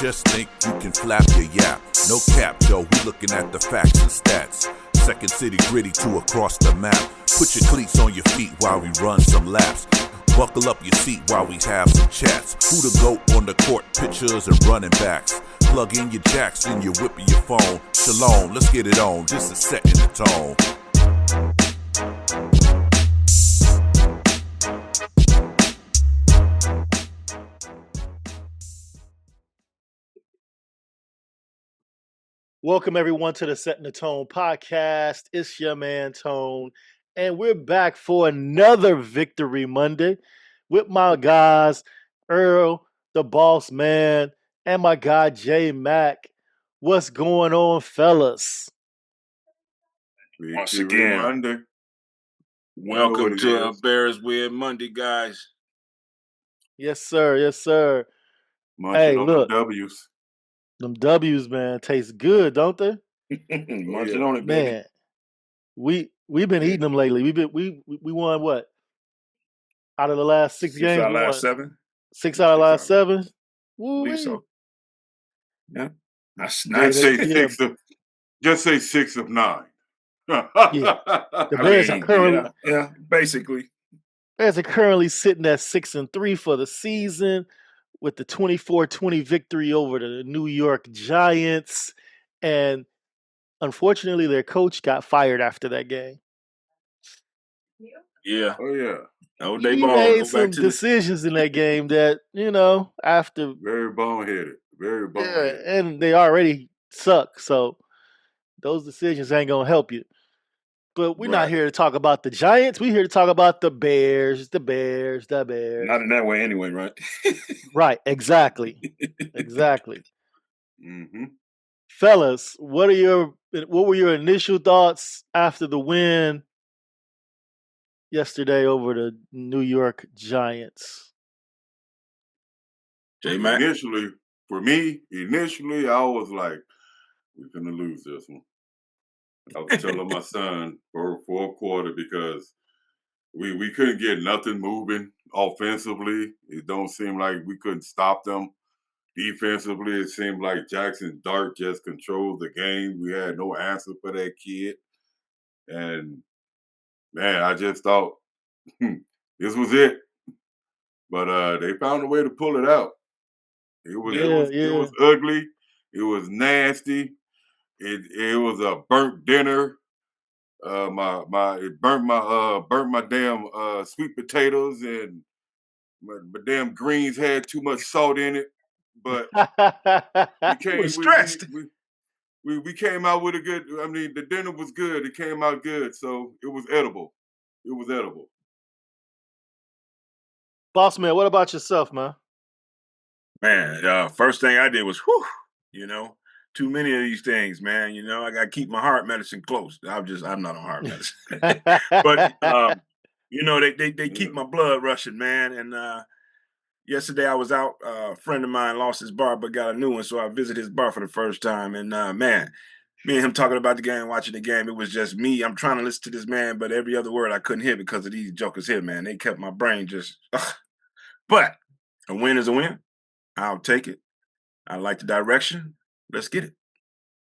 Just think you can flap your yap. No cap, yo, we looking at the facts and stats. Second city gritty to across the map. Put your cleats on your feet while we run some laps. Buckle up your seat while we have some chats. Who the GOAT on the court, pictures and running backs. Plug in your jacks and you're whipping your phone. Shalom, let's get it on, just a set in the tone. Welcome, everyone, to the Setting the Tone podcast. It's your man, Tone, and we're back for another Victory Monday with my guys, Earl, the boss man, and my guy, J Mac. What's going on, fellas? Once again, Monday. welcome to Bears Weird Monday, guys. Yes, sir. Yes, sir. Munching on look. them W's. Them W's, man, taste good, don't they? Munching on it, baby. Man, we've been eating them lately. We won what? Out of the last six games, out of last seven. 6 out of last 7. Woo-wee. So. Yeah. Just say 6 of 9. Yeah. The Bears are currently basically. Bears are currently sitting at 6-3 for the season with the 24-20 victory over the New York Giants. And unfortunately, their coach got fired after that game. Yeah. Oh, yeah. Oh, He made some decisions in that game that, after... Very boneheaded. Very boneheaded. Yeah, and they already suck, so those decisions ain't going to help you. But we're not here to talk about the Giants. We're here to talk about the Bears. Not in that way anyway, right? Right, exactly. Exactly. Mm-hmm. Fellas, what were your initial thoughts after the win yesterday over the New York Giants? J-Mac? Initially, I was like, we're going to lose this one. I was telling my son for fourth quarter because we couldn't get nothing moving offensively. It don't seem like we couldn't stop them. Defensively, it seemed like Jackson Dart just controlled the game. We had no answer for that kid. And, man, I just thought this was it. But they found a way to pull it out. It was ugly. It was nasty. It was a burnt dinner. It burnt my damn sweet potatoes, and my damn greens had too much salt in it. But we stressed. We came out with a good. I mean, the dinner was good. It came out good, so it was edible. Boss man, what about yourself, man? Man, first thing I did was, too many of these things, man. I got to keep my heart medicine close. I'm not on heart medicine. But, they keep my blood rushing, man. And yesterday I was out. A friend of mine lost his bar but got a new one, so I visited his bar for the first time. And, man, me and him talking about the game, watching the game, it was just me. I'm trying to listen to this man, but every other word I couldn't hear because of these jokers here, man. They kept my brain just But a win is a win. I'll take it. I like the direction. Let's get it.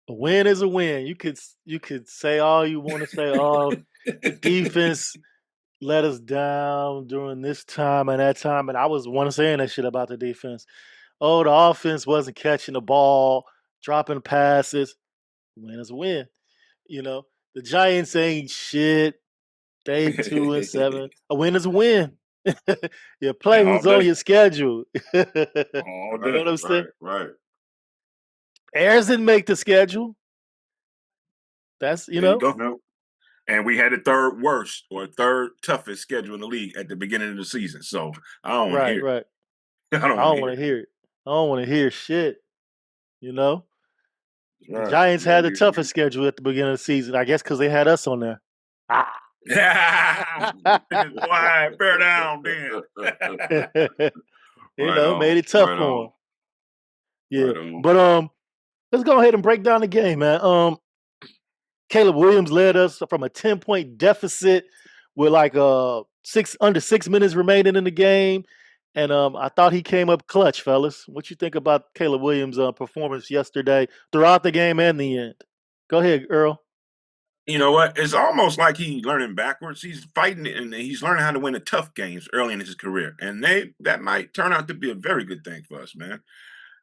A win is a win. You could say all you want to say. The defense let us down during this time and that time, and I was one saying that shit about the defense. Oh, the offense wasn't catching the ball, dropping passes. Win is a win. The Giants ain't shit. They 2-7. A win is a win. Your play was on your schedule. You know what I'm saying? Right. Bears didn't make the schedule. That's, No. And we had the third worst or third toughest schedule in the league at the beginning of the season. So I don't want to hear it. Right. I don't want to hear it. I don't want to hear shit. Right. The Giants had the toughest schedule at the beginning of the season. I guess because they had us on there. Why? Bear down, then. Made it tough for them. Yeah, but let's go ahead and break down the game, man. Caleb Williams led us from a 10-point deficit with like under 6 minutes remaining in the game, And I thought he came up clutch, fellas. What you think about Caleb Williams' performance yesterday, throughout the game and the end? Go ahead, Earl. You know what? It's almost like he's learning backwards. He's fighting it, and he's learning how to win the tough games early in his career, and that might turn out to be a very good thing for us, man.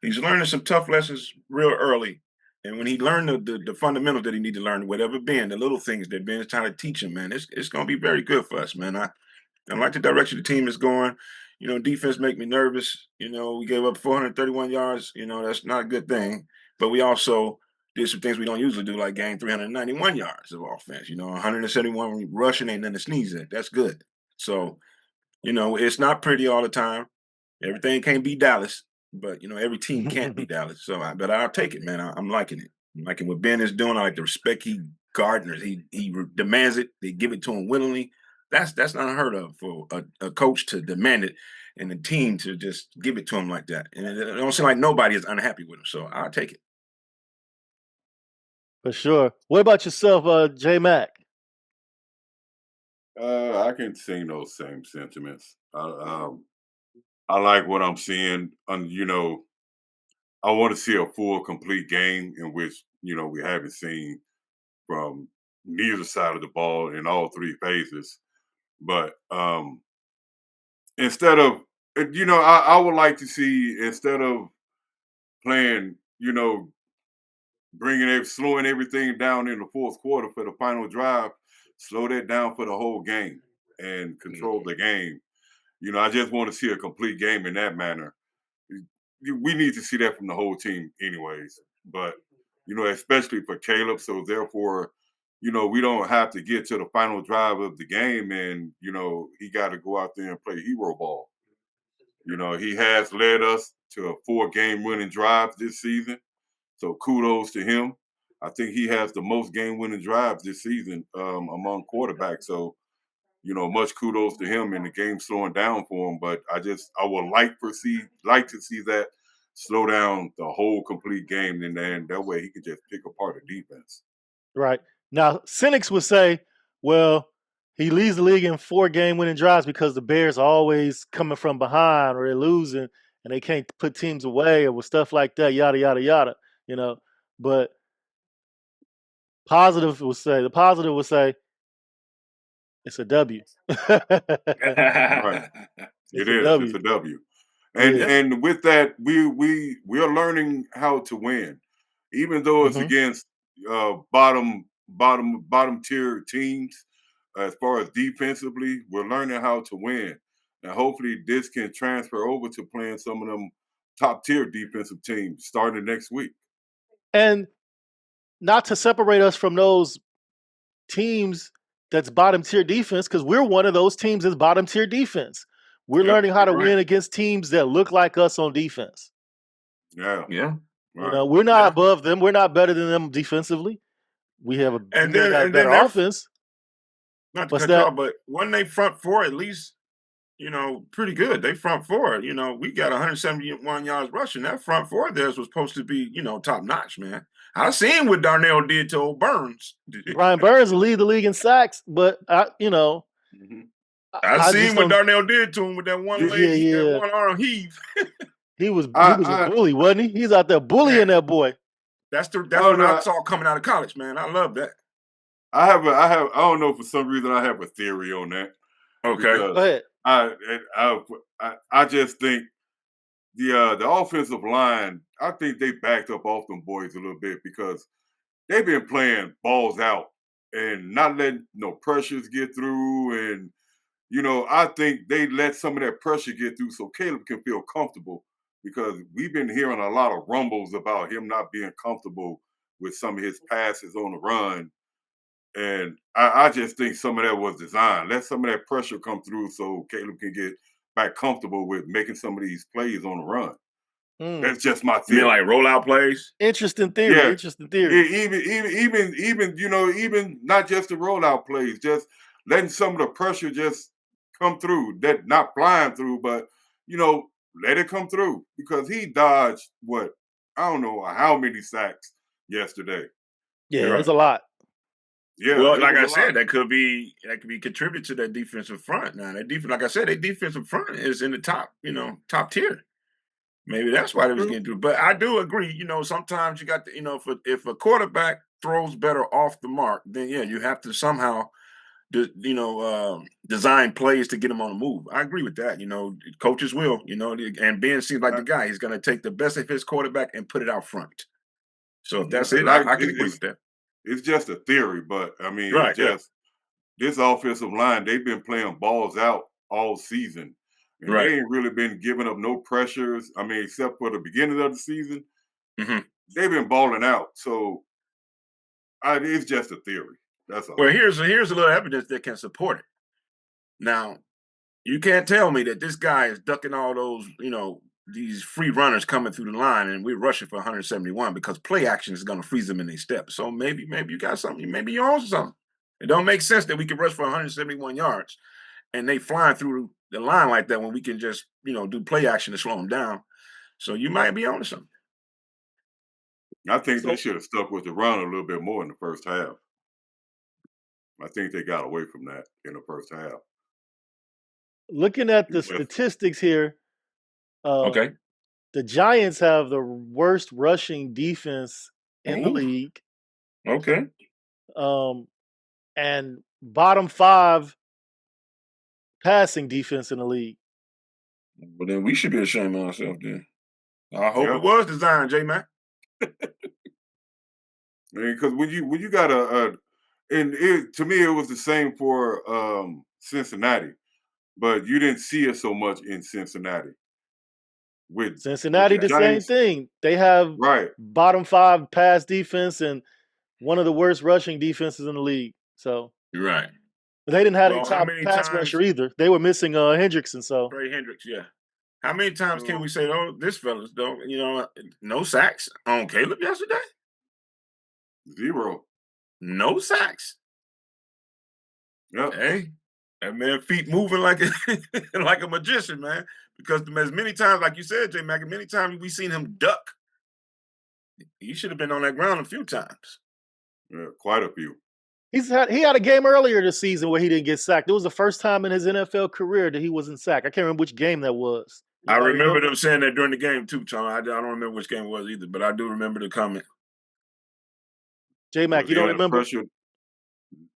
He's learning some tough lessons real early, and when he learned the fundamentals that he need to learn, whatever Ben, the little things that Ben is trying to teach him, man, it's going to be very good for us, man. I like the direction the team is going. Defense make me nervous. We gave up 431 yards. That's not a good thing. But we also did some things we don't usually do, like gain 391 yards of offense. 171 rushing ain't nothing to sneeze at. That's good. So, it's not pretty all the time. Everything can't be Dallas, but every team can't be Dallas. But I'll take it, man. I'm liking it. I'm liking what Ben is doing. I like the respect he garners. He demands it. They give it to him willingly. That's not unheard of for a coach to demand it and the team to just give it to him like that. And it don't seem like nobody is unhappy with him. So I'll take it. For sure. What about yourself, J Mac? I can sing those same sentiments. I like what I'm seeing. I want to see a full, complete game in which we haven't seen from neither side of the ball in all three phases. But instead of, I would like to see, instead of playing, slowing everything down in the fourth quarter for the final drive, slow that down for the whole game and control the game. I just want to see a complete game in that manner. We need to see that from the whole team, anyways. But especially for Caleb, so therefore, we don't have to get to the final drive of the game, and he got to go out there and play hero ball. He has led us to a 4-game winning drive this season, so kudos to him. I think he has the most game winning drives this season among quarterbacks. So much kudos to him, and the game slowing down for him. But I would like to see that slow down the whole complete game, and then that way he can just pick apart the defense. Right. Now, cynics would say, well, he leads the league in 4-game winning drives because the Bears are always coming from behind or they're losing and they can't put teams away or with stuff like that, yada, yada, yada, But the positive would say it's a W. Right. It's It a is. It's W. a W. And Yeah. and with that, we're learning how to win, even though it's Mhm. against bottom tier teams. As far as defensively, we're learning how to win, and hopefully this can transfer over to playing some of them top tier defensive teams starting next week. And not to separate us from those teams that's bottom tier defense, because we're one of those teams that's bottom tier defense. We're Yep, learning how to you're right. win against teams that look like us on defense. Yeah. Yeah. Right. We're not Yeah. above them. We're not better than them defensively. We And just then got a and then better they're offense. not to What's cut you that? off, but when they front four, at least pretty good. They front four. We got 171 yards rushing. That front four of theirs was supposed to be, top notch, man. I seen what Darnell did to old Burns. Brian Burns will lead the league in sacks, but Mm-hmm. I I seen just what don't. Darnell did to him with that one Yeah, leg, that yeah. one arm heave. He was a I bully, wasn't he? He's out there bullying Man, that boy. that's I don't what I know. saw coming out of college, man. I love that. I don't know, for some reason I have a theory on that, Okay. Go because ahead. I just think the offensive line, I think they backed up off them boys a little bit, because they've been playing balls out and not letting no pressures get through, and I think they let some of that pressure get through so Caleb can feel comfortable, because we've been hearing a lot of rumbles about him not being comfortable with some of his passes on the run. And I just think some of that was designed. Let some of that pressure come through so Caleb can get back comfortable with making some of these plays on the run. Mm. That's just my You mean theory. like rollout plays? Interesting theory. Yeah, Interesting theory. even not just the rollout plays, just letting some of the pressure just come through. That not flying through, but you know, let it come through, because he dodged what, I don't know how many sacks yesterday. Yeah, You're it's right. a lot. Yeah, Well, it like was I a lot. said, that could be contributed to that defensive front. Now that defense, like I said, their defensive front is in the top, top tier. Maybe that's why they was True. getting through. But I do agree, sometimes you got to, if a quarterback throws better off the mark, then yeah, you have to somehow design plays to get him on the move. I agree with that. Coaches will, and Ben seems like Uh, the guy. He's going to take the best of his quarterback and put it out front. So if yeah, that's it, I can agree with that. it's just a theory, but I mean, it's Right. Yeah. just this offensive line. They've been playing balls out all season, and Right. they ain't really been giving up no pressures. I mean, except for the beginning of the season, Hmm. they've been balling out. So it's just a theory. That's Well, all. here's a little evidence that can support it. Now, you can't tell me that this guy is ducking all those, these free runners coming through the line, and we're rushing for 171 because play action is going to freeze them in their step. So maybe you got something. Maybe you own something. It don't make sense that we can rush for 171 yards and they flying through the line like that when we can just, do play action to slow them down. So you might be on to something. I think they So should have stuck with the run a little bit more in the first half. I think they got away from that in the first half. looking at the With statistics here, uh, Okay. the Giants have the worst rushing defense in the Ooh, league, okay. um, and bottom 5 passing defense in the league. Well, then we should be ashamed of ourselves then. I hope yeah, it was designed, J Mac. I mean, because when you got and to me it was the same for Cincinnati, but you didn't see it so much in Cincinnati with Cincinnati, the the same Giants, thing. They have right? bottom 5 pass defense and one of the worst rushing defenses in the league. So You're right. they didn't have a Well, how top many pass rusher times either. They were missing Hendrickson. So Trey Hendricks, yeah. How many times can So we say, "Oh, this fella's don't," no sacks on Caleb yesterday? 0. No sacks. Yep. Hey, that man feet moving like a like a magician, man. Because as many times, like you said, J Mac, many times we seen him duck. He should have been on that ground a few times. Yeah, quite a few. he had a game earlier this season where he didn't get sacked. It was the first time in his NFL career that he wasn't sacked. I can't remember which game that was. I Anybody remember know? them saying that during the game too, Tom. I don't remember which game it was either, but I do remember the comment. J Mac, Was you he don't under remember? pressure?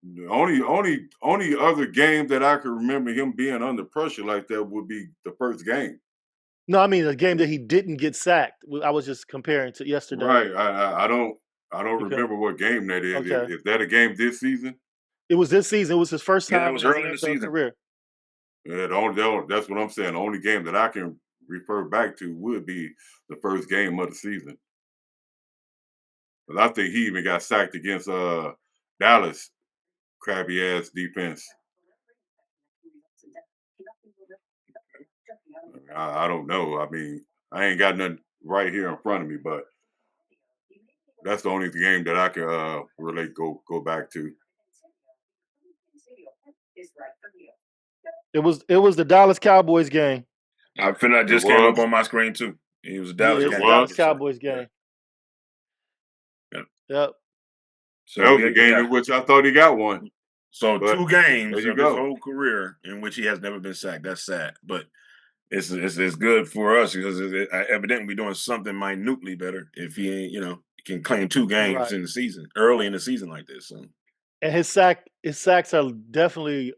The only other game that I can remember him being under pressure like that would be the first game. No, I mean the game that he didn't get sacked. I was just comparing to yesterday. Right. I don't Okay. remember what game that is. Okay. Is that a game this season? It was this season. It was his first Yeah, it time was in his early in the NFL season. career. Yeah, that's what I'm saying. The only game that I can refer back to would be the first game of the season. 'Cause I think he even got sacked against Dallas, crabby ass defense. I don't know. I mean, I ain't got nothing right here in front of me, but that's the only game that I can relate go back to. It was the Dallas Cowboys game. I feel like It just came up was. on my screen too. It was a Yeah, Dallas it It was the game, Dallas 100%. was. Cowboys Yeah, game. yeah. Yep. That So was a game yeah. in which I thought he got one, So but 2 there games you of his go. whole career in which he has never been sacked. That's sad, but it's good for us because evidently we're doing something minutely better if he ain't, can claim 2 games Right. in the season, early in the season like this. So And his sacks are definitely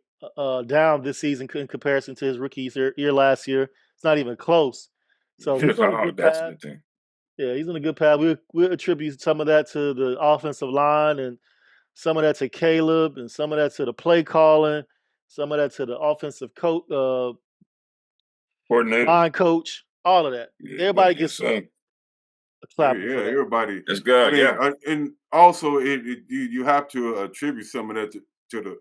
down this season in comparison to his rookie year last year. It's not even close. So he's on a oh, good that's a path. good thing. Yeah, he's on a good path. We'll attribute some of that to the offensive line and some of that to Caleb and some of that to the play calling, some of that to the offensive coach, Coordinator. line coach, all of that. Yeah, well, Everybody yes, gets sir. a Yeah, clapping for that. everybody. That's I good. mean, Yeah. and also you have to attribute some of that to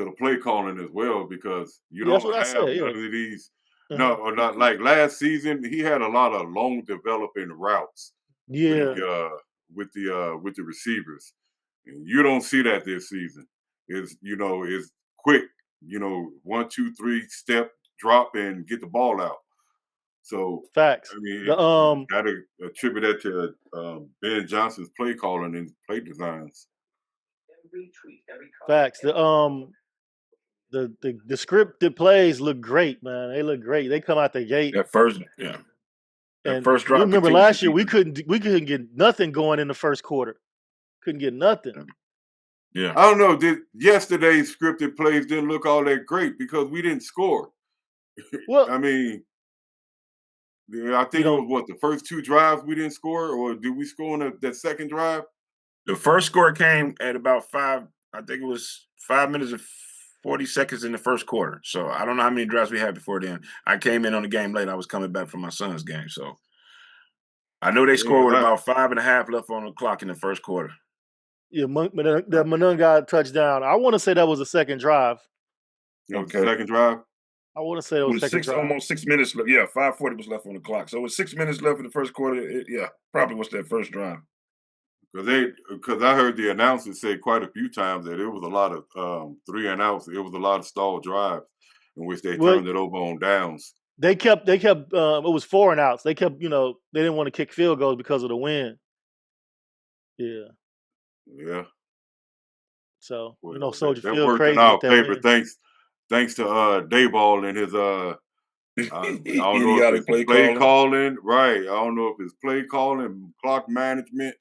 the play calling as well because you Yeah, that's don't what I have said. none Yeah. of these. No, Uh-huh. or not like last season. He had a lot of long developing routes with Yeah. with the receivers, and you don't see that this season. It's quick. 1, 2, 3 step drop and get the ball out. So Facts. I mean, The you got to attribute that to Ben Johnson's play calling and play designs. Facts. The scripted plays look great, man. They look great. They come out the gate. That first, yeah. That And first you drive remember continues to last year be we couldn't get nothing going in the first quarter. Couldn't get nothing. Yeah. I don't know. Yesterday's scripted plays didn't look all that great because we didn't score. Well, I mean, I think it was what, the first two drives we didn't score, or did we score on that second drive? The first score came at about I think it was 5 minutes and 40 seconds in the first quarter. So I don't know how many drives we had before then. I came in on the game late. I was coming back from my son's game. So I know they scored with about 5.5 left on the clock in the first quarter. Yeah, the Monunga touchdown. I want to say that was the second drive. Okay. Second drive? I want to say it was second drive. Almost 6 minutes left. Yeah, 5:40 was left on the clock. So it was 6 minutes left in the first quarter. Probably was that first drive. Because I heard the announcers say quite a few times that it was a lot of 3 and outs. It was a lot of stalled drives in which they turned it over on downs. They kept it was 4 and outs. They kept, they didn't want to kick field goals because of the wind. Yeah. Yeah. So, Soldier Field worked crazy in our with that favor. wind. Thanks to Dayball and his I don't know if it's play calling. Right. I don't know if it's play calling, clock management,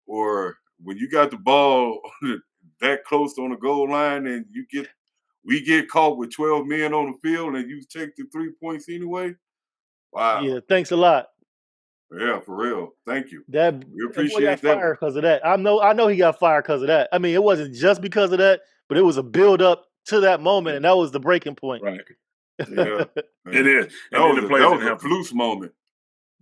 or when you got the ball that close on the goal line and we get caught with 12 men on the field and you take the 3 points anyway. Wow. Yeah, thanks a lot. Yeah, for real. Thank you. We appreciate that boy got fired because of that. I know he got fired because of that. I mean, it wasn't just because of that, but it was a build up to that moment, and that was the breaking point. Right. Yeah. It is. That was a flus moment.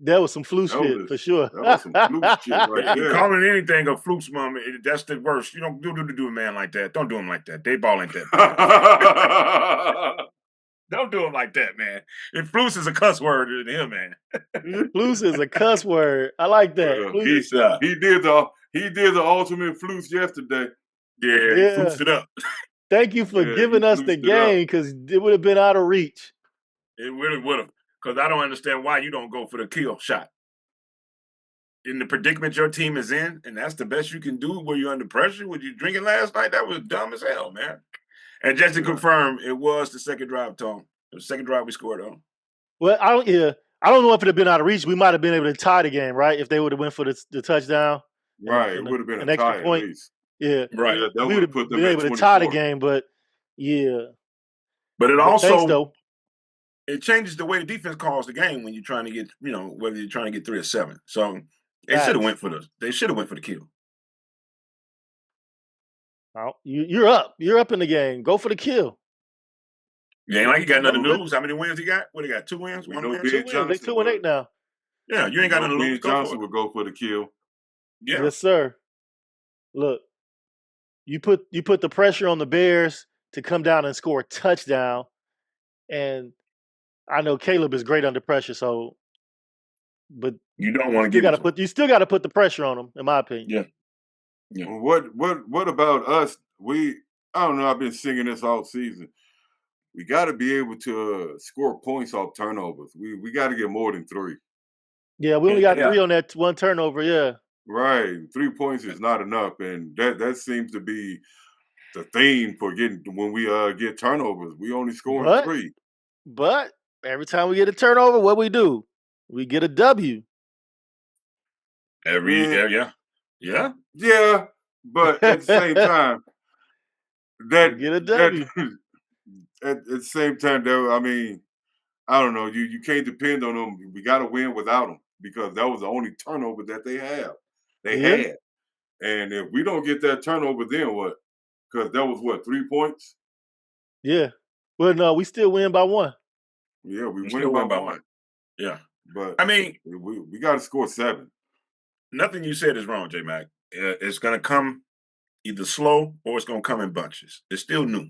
That was some flus shit for sure. That was some flus shit right there. Calling anything a flus moment, that's the worst. You don't do a man like that. Don't do him like that. They ball ain't that. Don't do him like that, man. If flus is a cuss word to him, man. Flus is a cuss word. I like that. He did the ultimate flus yesterday. Yeah, he flused it up. Thank you for giving us the game because it would have been out of reach. It really would have. Because I don't understand why you don't go for the kill shot. In the predicament your team is in, and that's the best you can do when you're under pressure. When you drinking last night, that was dumb as hell, man. And just to confirm, it was the second drive, Tom. The second drive we scored on. Well, I don't know if it had been out of reach. We might have been able to tie the game, right? If they would have went for the touchdown. Right, it would have been an extra tie point. At least. Yeah. Right. Yeah, that we would have been able to 24. tie the game, but yeah. But it also thanks, though. It changes the way the defense calls the game when you're trying to get, whether you're trying to get 3 or 7. So they should have went for the kill. Oh, you're up. You're up in the game. Go for the kill. You ain't like you got nothing to lose. How many wins he got? What he got? 2 wins? 1 win? 2 wins. They 2-8 now. Yeah, you ain't got nothing to lose. Johnson would go for the kill. Yeah. Yes, sir. Look, you put the pressure on the Bears to come down and score a touchdown, and I know Caleb is great under pressure, but you don't want to you still got to put the pressure on him, in my opinion. Yeah. What about us? I don't know. I've been singing this all season. We got to be able to score points off turnovers. We got to get more than 3. Yeah, we only got 3 on that 1 turnover. Yeah. Right, 3 points is not enough, and that seems to be the theme for when we get turnovers. We only score 3. But every time we get a turnover, what we do? We get a W. Yeah. Yeah, but at the same time, get a W. At the same time, though, I mean, I don't know. You can't depend on them. We got to win without them because that was the only turnover that they had. And if we don't get that turnover, then what? Because that was 3 points? Yeah. Well, no, we still win by 1. Yeah, we still win by 1. Yeah. But I mean, we got to score 7. Nothing you said is wrong, J-Mac. It's going to come either slow or it's going to come in bunches. It's still new,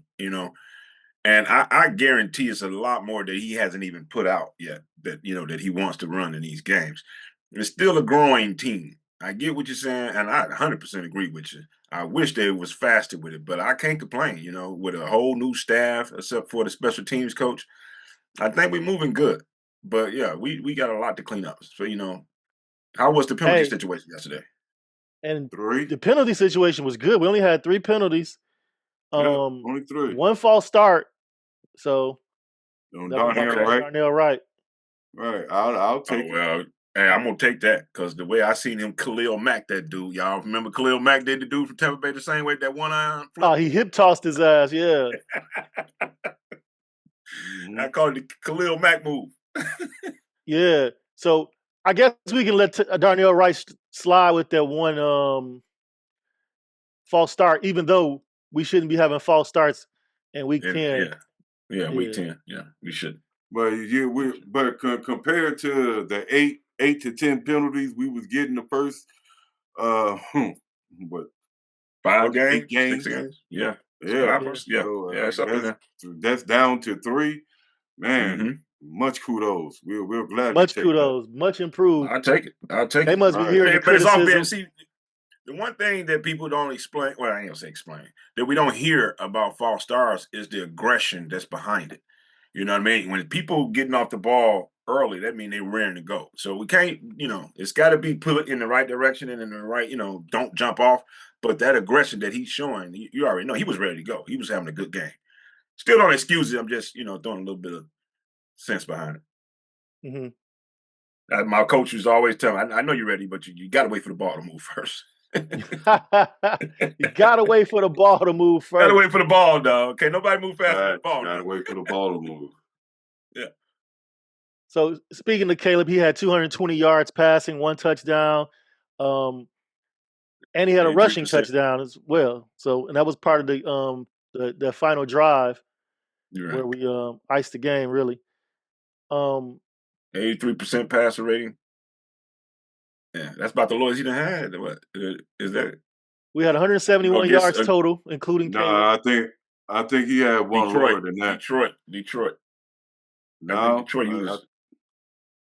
And I guarantee it's a lot more that he hasn't even put out yet that he wants to run in these games. It's still a growing team. I get what you're saying, and I 100% agree with you. I wish they was faster with it, but I can't complain, with a whole new staff, except for the special teams coach. I think we're moving good. But, yeah, we got a lot to clean up. So, how was the penalty situation yesterday? And 3. the penalty situation was good. We only had 3 penalties. Yeah, only 3. 1 false start. So On that was my Darnell boy Wright. Darnell Wright. Right. I'll take it. Well, hey, I'm gonna take that because the way I seen him Khalil Mack, that dude, y'all remember Khalil Mack did the dude from Tampa Bay the same way, that one iron flip? Oh, he hip tossed his ass, yeah. I call it the Khalil Mack move. Yeah. So I guess we can let Darnell Wright slide with that one false start, even though we shouldn't be having false starts in week 10. Yeah, week 10. Yeah, we should. But compared to the 8 to 10 penalties we was getting the first what 5 8 games, 6 games? games. Yeah. Yeah. So, it's up in there. That's down to 3. Man, Mm-hmm. much kudos. We're glad Much to take kudos, much improved. I'll take it. They must be hearing the But it's all criticism. been, see, the one thing that people don't explain, well, I ain't gonna say explain, that we don't hear about false starts is the aggression that's behind it. You know what I mean? When people getting off the ball early, that means they're raring to go. So we can't, it's got to be put in the right direction and in the right, don't jump off. But that aggression that he's showing, you already know he was ready to go. He was having a good game. Still don't excuse it. I'm just, throwing a little bit of sense behind it. Mm-hmm. My coach was always telling me, I know you're ready, but you got to wait for the ball to move first. You gotta wait for the ball to move first. Gotta wait for the ball, dog. Okay, nobody move fast than the ball. Gotta wait for the ball to move. Yeah. So speaking of Caleb, he had 220 yards passing, 1 touchdown, and he had a rushing touchdown as well. So, and that was part of the final drive where we iced the game. Really, 83% passer rating. Yeah, that's about the lowest he done had. What is that? We had 171 yards total, including Caleb. I think he had one lower than that. Detroit. No, Detroit.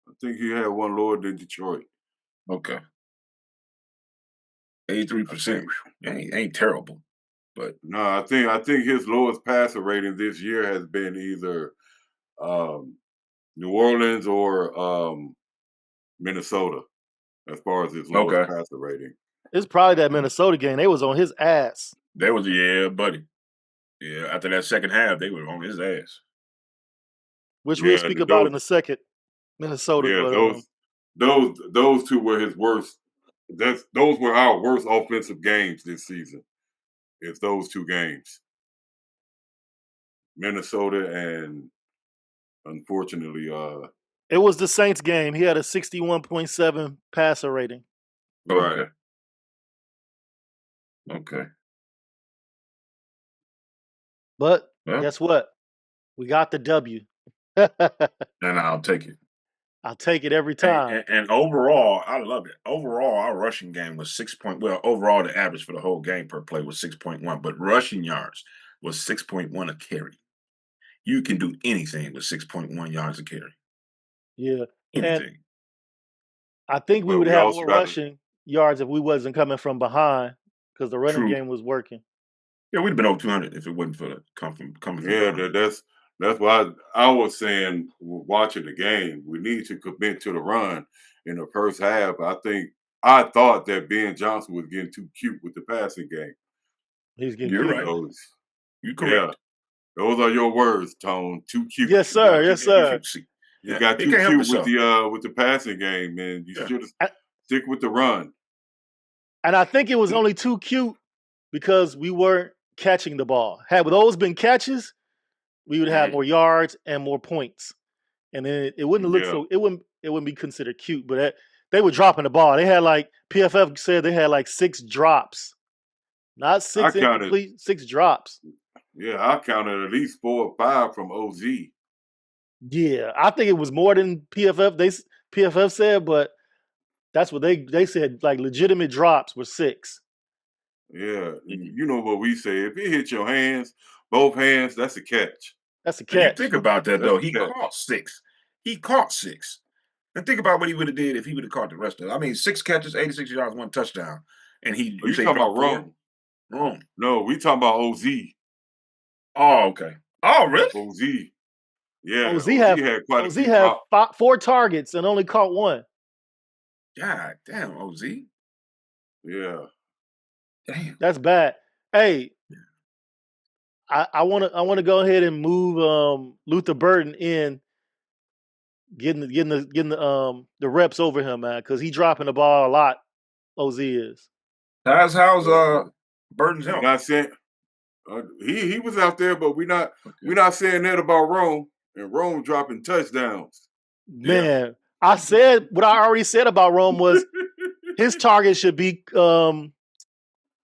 I think he had one lower than Detroit. Okay. 83%. Ain't terrible, but no, I think his lowest passer rating this year has been either New Orleans or Minnesota, as far as his lowest passer rating. It's probably that Minnesota game. They was on his ass. They was, buddy. Yeah, after that second half, they were on his ass. Which we'll speak about in a second. Minnesota. Yeah, but, those two were his worst. Those were our worst offensive games this season. It's those 2 games. Minnesota and unfortunately it was the Saints game. He had a 61.7 passer rating. Right. Okay. But guess what? We got the W. And I'll take it. I'll take it every time. And overall, I love it. Overall, our rushing game was 6 point. Well, overall, the average for the whole game per play was 6.1, but rushing yards was 6.1 a carry. You can do anything with 6.1 yards a carry. Yeah. Anything. And I think we would have more rushing yards if we wasn't coming from behind because the running game was working. Yeah, we'd have been over 200 if it wasn't for the coming from behind. That's why I was saying, watching the game, we need to commit to the run in the first half. I thought that Ben Johnson was getting too cute with the passing game. He's getting You're cute. right. You're correct. Yeah. Those are your words, Tone. Too cute. Yes, sir. Yes, sir. You got too cute with the passing game, man. You should have stick with the run. And I think it was only too cute because we weren't catching the ball. Had those been catches, we would have more yards and more points, and then it wouldn't look so. It wouldn't be considered cute. But they were dropping the ball. They had PFF said they had 6 drops, not 6 incomplete, 6 drops. Yeah, I counted at least 4 or 5 from OZ. Yeah, I think it was more than PFF said, but that's what they said. Legitimate drops were 6. Yeah, you know what we say. If it hit your hands, both hands, that's a catch. That's a catch. You think about that, though. He caught 6. He caught 6. And think about what he would have did if he would have caught the rest of it. I mean, 6 catches, 86 yards, 1 touchdown. And you talking about Rome? Rome. No, we talking about OZ. Oh, okay. Oh, really? OZ. Yeah. OZ had quite a few 4 targets and only caught 1. God damn, OZ. Yeah. Damn. That's bad. Hey, I wanna go ahead and move Luther Burden in, getting the reps over him, man, because he dropping the ball a lot. OZ is. How's Burton's We're health? not saying he was out there, but we're not Okay. saying that about Rome, and Rome dropping touchdowns. Yeah. Man, I said what I already said about Rome was his target should be DJ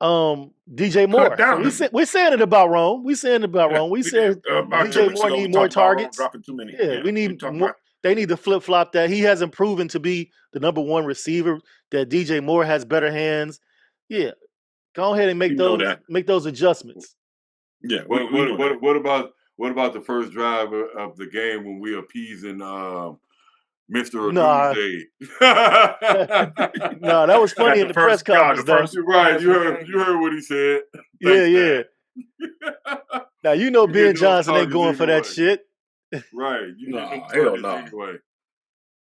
Cut Moore. So down. we're saying it about Rome. We saying it about Yeah, Rome. We we did. said About 2 DJ weeks Moore ago, we need more talked about Rome targets. dropping too many. Yeah, we we need talked more. about. They need to flip flop that. He hasn't proven to be the number one receiver. That DJ Moore has better hands. Yeah, go ahead and We know that. make those adjustments. Yeah, we What know that. what about the first drive of the game when we appeasing Mr. A Nah, Doomsday? nah, that was funny At in the the press first God, the conference though. first You're right. pass of the game. You heard what he said. Yeah, Thanks, yeah. Dad. Now you know You getting Ben those Johnson ain't targets going for that anyway. shit. Right. You getting them Nah, hell targets no. anyway.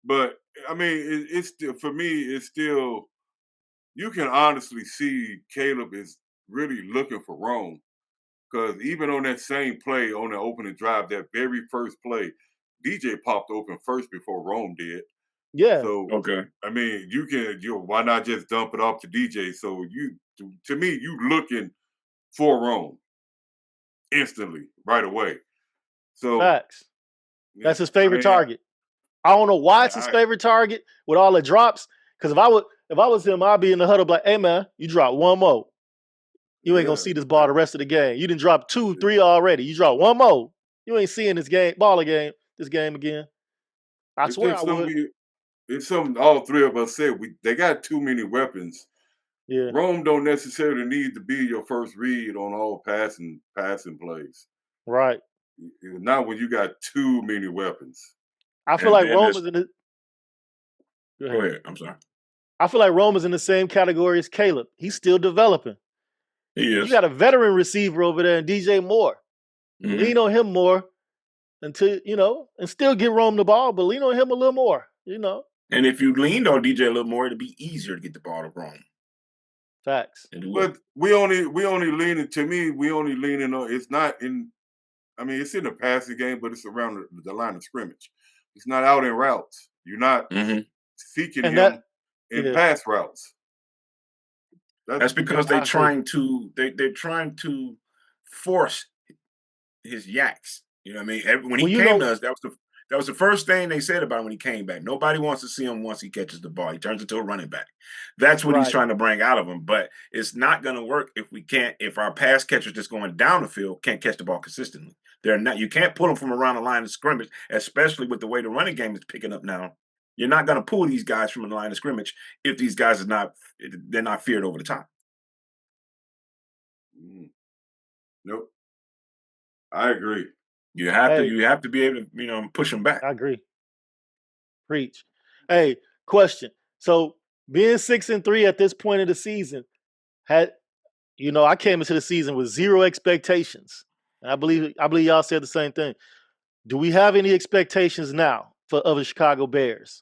But I mean, it's still, for me, it's still, you can honestly see Caleb is really looking for Rome. Because even on that same play, on the opening drive, that very first play, DJ popped open first before Rome did. Yeah, So Okay. I mean, why not just dump it off to DJ? So to me, you looking for Rome instantly, right away. So facts. yeah, That's his I favorite mean, target. I don't know why it's his favorite target with all the drops. Because if I was him, I'd be in the huddle like, hey man, you drop one more. You ain't gonna yeah, see this ball the rest of the game. You didn't drop 2, 3 already. You drop one more. You ain't seeing this game again. I it's swear I just would. it's something all three of us said. They got too many weapons. Yeah, Rome don't necessarily need to be your first read on all passing plays. right. Not when you got too many weapons. I feel And like then Rome this. is in the go Go ahead. ahead. I'm sorry. I feel like Rome is in the same category as Caleb. He's still developing. He And you is. got a veteran receiver over there in DJ Moore. Mm-hmm. Lean on him more until, and still get Rome the ball, but lean on him a little more. And if you leaned on DJ a little more, it'd be easier to get the ball to Rome. Facts. And do it. But we only leaning, to me, we only leaning on, it's not in, I mean, it's in the passing game, but it's around the line of scrimmage. It's not out in routes. You're not Mm-hmm. seeking And that him in yeah, pass routes. That's because I agree. they're trying to force his yaks. You know what I mean? When he Well, came to us, that was the first thing they said about him when he came back. Nobody wants to see him once he catches the ball. He turns into a running back. That's what he's right. trying to bring out of him. But it's not going to work if our pass catchers just going down the field can't catch the ball consistently. They're not. You can't pull them from around the line of scrimmage, especially with the way the running game is picking up now. You're not going to pull these guys from the line of scrimmage if these guys they're not feared over the top. Nope. I agree. You have Hey, to be able to push them back. I agree. Preach. Hey, question. So being 6-3 at this point of the season, I came into the season with zero expectations. And I believe y'all said the same thing. Do we have any expectations now for other Chicago Bears?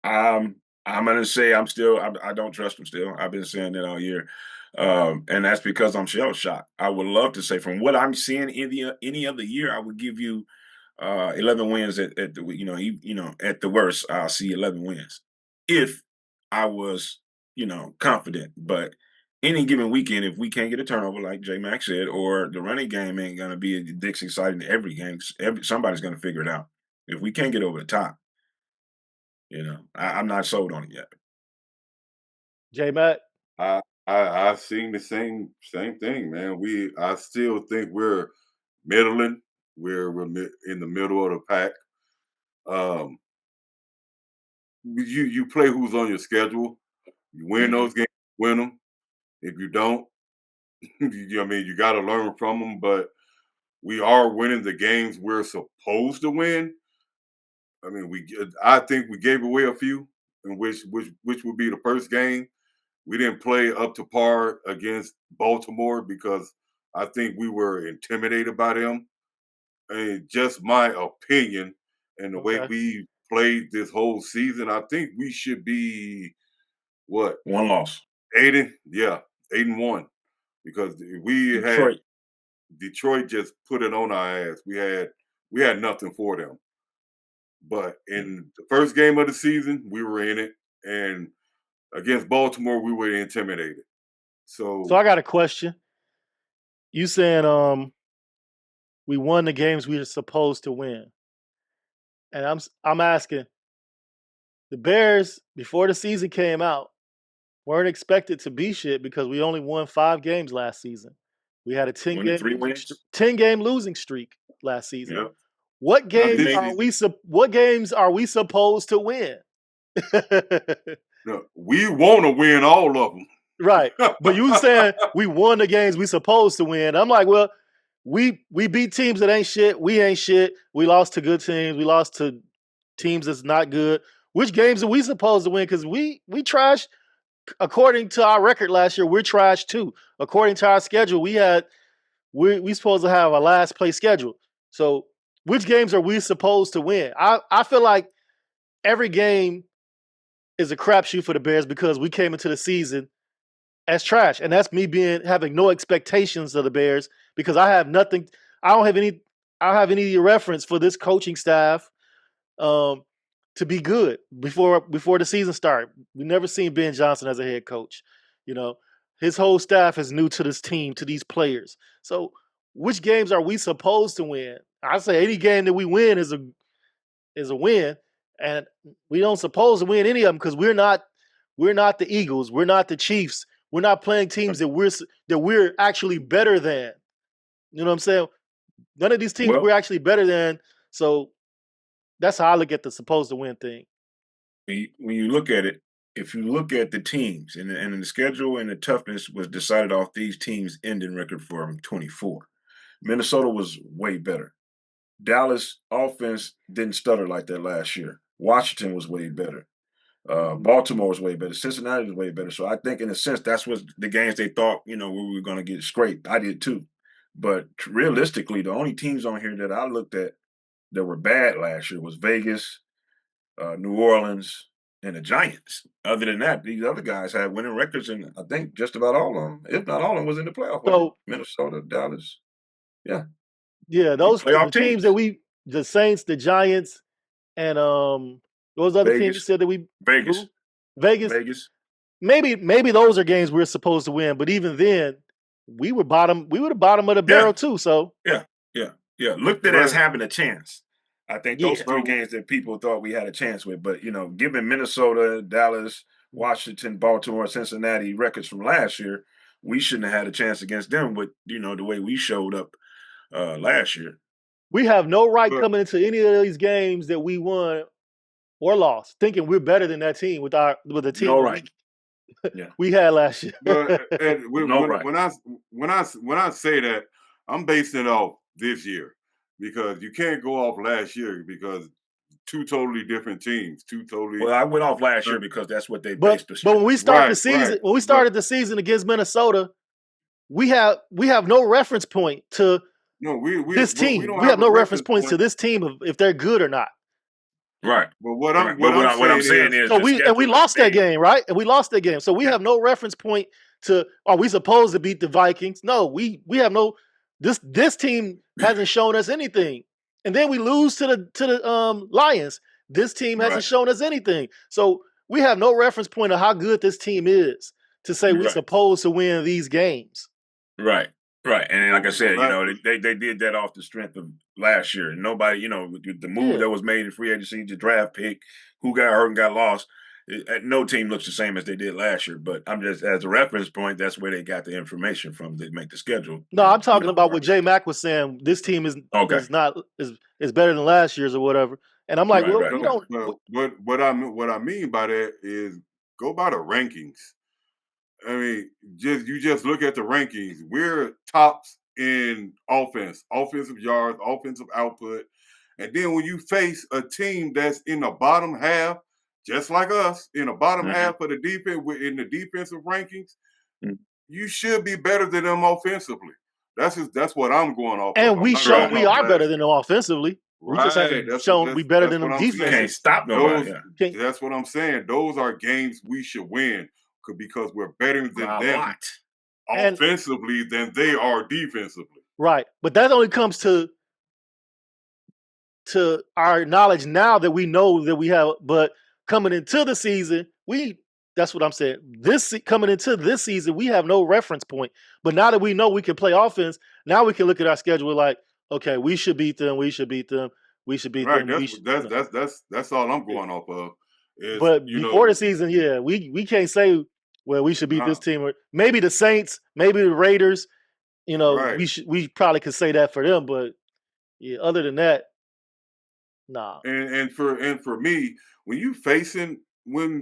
I'm gonna say I don't trust him still. I've been saying that all year, and that's because I'm shell shocked. I would love to say from what I'm seeing in any other year, I would give you 11 wins at the at the worst. I'll see 11 wins if I was confident. But any given weekend, if we can't get a turnover like J Mac said, or the running game ain't gonna be this exciting every game, somebody's gonna figure it out. If we can't get over the top. I'm not sold on it yet. J Mac? I've seen the same thing, man. I still think we're middling. We're in the middle of the pack. Um, you play who's on your schedule. You win Mhm. those games, win them. If you don't, I mean, you got to learn from them. But we are winning the games we're supposed to win. I mean, I think we gave away a few, in which would be the first game. We didn't play up to par against Baltimore because I think we were intimidated by them. And just my opinion, and the way Okay. we played this whole season, I think we should be what? 1 loss. 8-1. Because we had Detroit just put it on our ass. We had nothing for them. But in the first game of the season, we were in it, and against Baltimore, we were intimidated. So I got a question. You saying we won the games we were supposed to win, and I'm asking, the Bears before the season came out weren't expected to be shit because we only won 5 games last season. We had a 10-game losing streak last season. Yep. What games are we supposed to win? No, we want to win all of them. Right. But you saying we won the games we supposed to win. I'm like, well, we beat teams that ain't shit. We ain't shit. We lost to good teams. We lost to teams that's not good. Which games are we supposed to win? Because we trashed, according to our record last year, we're trash too. According to our schedule, we supposed to have a last place schedule. So which games are we supposed to win? I feel like every game is a crapshoot for the Bears because we came into the season as trash. And that's me having no expectations of the Bears because I have nothing. I don't have any reference for this coaching staff to be good before the season started. We've never seen Ben Johnson as a head coach. His whole staff is new to this team, to these players. So which games are we supposed to win? I say any game that we win is a win, and we don't supposed to win any of them because we're not the Eagles, we're not the Chiefs, we're not playing teams that we're actually better than. You know what I'm saying? None of these teams we're actually better than. So that's how I look at the supposed to win thing. When you look at it, if you look at the teams and the schedule and the toughness was decided off these teams' ending record for 24. Minnesota was way better. Dallas offense didn't stutter like that last year. Washington was way better. Baltimore was way better. Cincinnati was way better. So I think in a sense, that's what the games they thought, we were going to get scraped. I did too. But realistically, the only teams on here that I looked at that were bad last year was Vegas, New Orleans, and the Giants. Other than that, these other guys had winning records, and I think just about all of them, if not all of them, was in the playoff. So Minnesota, Dallas, yeah, those the teams that the Saints, the Giants, and what was the other team you said that we Vegas. Maybe those are games we're supposed to win, but even then, we were the bottom of the barrel too. So yeah. Looked at it as having a chance. I think those 3 games that people thought we had a chance with, but given Minnesota, Dallas, Washington, Baltimore, Cincinnati records from last year, we shouldn't have had a chance against them with the way we showed up last year. We have no right coming into any of these games that we won or lost, thinking we're better than that team with the team. No right. We had last year. When I say that, I'm basing it off this year because you can't go off last year because 2 totally different teams, 2 totally. Well, I went off last year because that's what they based the. But when we started the season, when we started the season against Minnesota, we have no reference point to this team. We have no reference points to this team if they're good or not. Right. But what I'm saying is we lost that game, right? And we lost that game. So we have no reference point to are we supposed to beat the Vikings? No, we have no this team hasn't shown us anything. And then we lose to the Lions. This team hasn't shown us anything. So we have no reference point of how good this team is to say we're supposed to win these games. Right. And like I said, they did that off the strength of last year. Nobody, the move that was made in free agency, the draft pick, who got hurt and got lost, no team looks the same as they did last year. But I'm just, as a reference point, that's where they got the information from to make the schedule. No, I'm talking about what J Mac was saying. This team is better than last year's or whatever. And I'm like, what I mean by that is go by the rankings. I mean, you just look at the rankings. We're tops in offensive yards, offensive output. And then when you face a team that's in the bottom half, just like us, in the bottom half of the defense, in the defensive rankings, you should be better than them offensively. That's what I'm going off. And we show we are better than them offensively. We just haven't shown we better than them defense. Can't stop nobody. That's what I'm saying. Those are games we should win. because we're better than A them lot. offensively than they are defensively. Right. But that only comes to our knowledge now that we know that we have. But coming into the season, that's what I'm saying. Coming into this season, we have no reference point. But now that we know we can play offense, now we can look at our schedule like, okay, we should beat them. We should beat them. We should beat Right. them. That's all I'm going off of. Is, but before the season, yeah, we can't say, well, we should beat this team, or maybe the Saints, maybe the Raiders. right. We probably could say that for them, but yeah, other than that, nah. And for me, when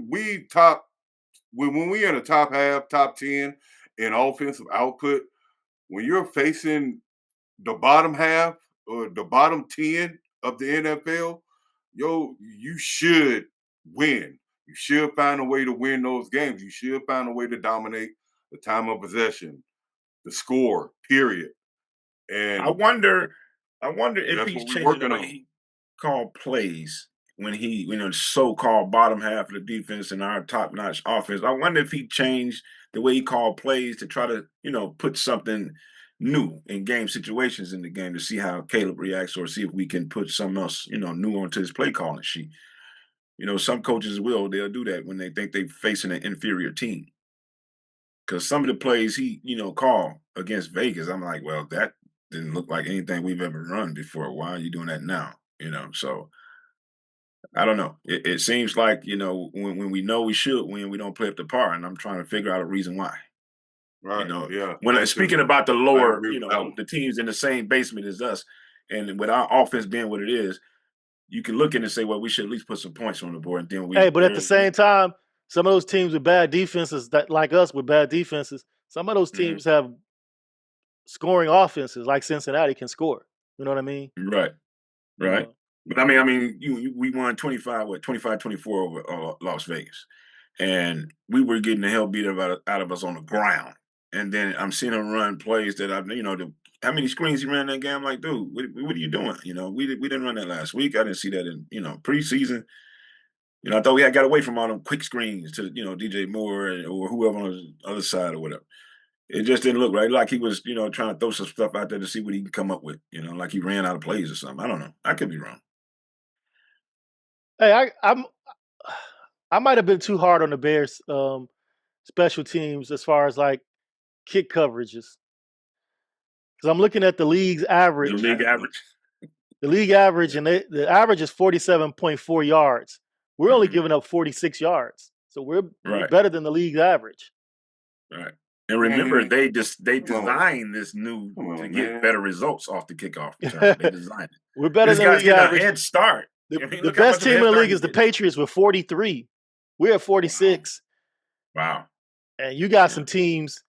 we in the top half, top 10 in offensive output, when you're facing the bottom half or the bottom 10 of the NFL, you should win. You should find a way to win those games. You should find a way to dominate the time of possession, the score, period. And I wonder if he's changing the way on. he called plays when he, so-called bottom half of the defense and our top-notch offense. I wonder if he changed the way he called plays to try to, put something new in game situations in the game to see how Caleb reacts, or see if we can put something else, new onto his play calling sheet. Some coaches they'll do that when they think they're facing an inferior team. Because some of the plays he, called against Vegas, I'm like, well, that didn't look like anything we've ever run before. Why are you doing that now? So I don't know. It seems like, when we know we should win, we don't play up to par. And I'm trying to figure out a reason why. Right. Yeah. When speaking about the lower, the teams in the same basement as us, and with our offense being what it is, you can look in and say, well, we should at least put some points on the board. And then but at the same time, some of those teams with bad defenses, that like us with bad defenses, some of those teams have scoring offenses, like Cincinnati can score. You know what I mean? Right. But I mean, we won 25-24 over Las Vegas, and we were getting the hell beat out of us on the ground. And then I'm seeing him run plays that how many screens he ran that game? I'm like, dude, what are you doing? We didn't run that last week. I didn't see that in preseason. I thought we had got away from all them quick screens to DJ Moore or whoever on the other side or whatever. It just didn't look right. Like he was, trying to throw some stuff out there to see what he can come up with. Like he ran out of plays or something. I don't know. I could be wrong. Hey, I might have been too hard on the Bears special teams as far as like kick coverages, because I'm looking at the league's average. The league average. The league average, and the average is 47.4 yards. We're only giving up 46 yards, so we're better than the league average. Right. And remember, they designed this new to get better results off the kickoff return. They designed it. We're better than the league average. A head start. The best team in the league is the Patriots with 43. We're at 46. Wow. And you got some teams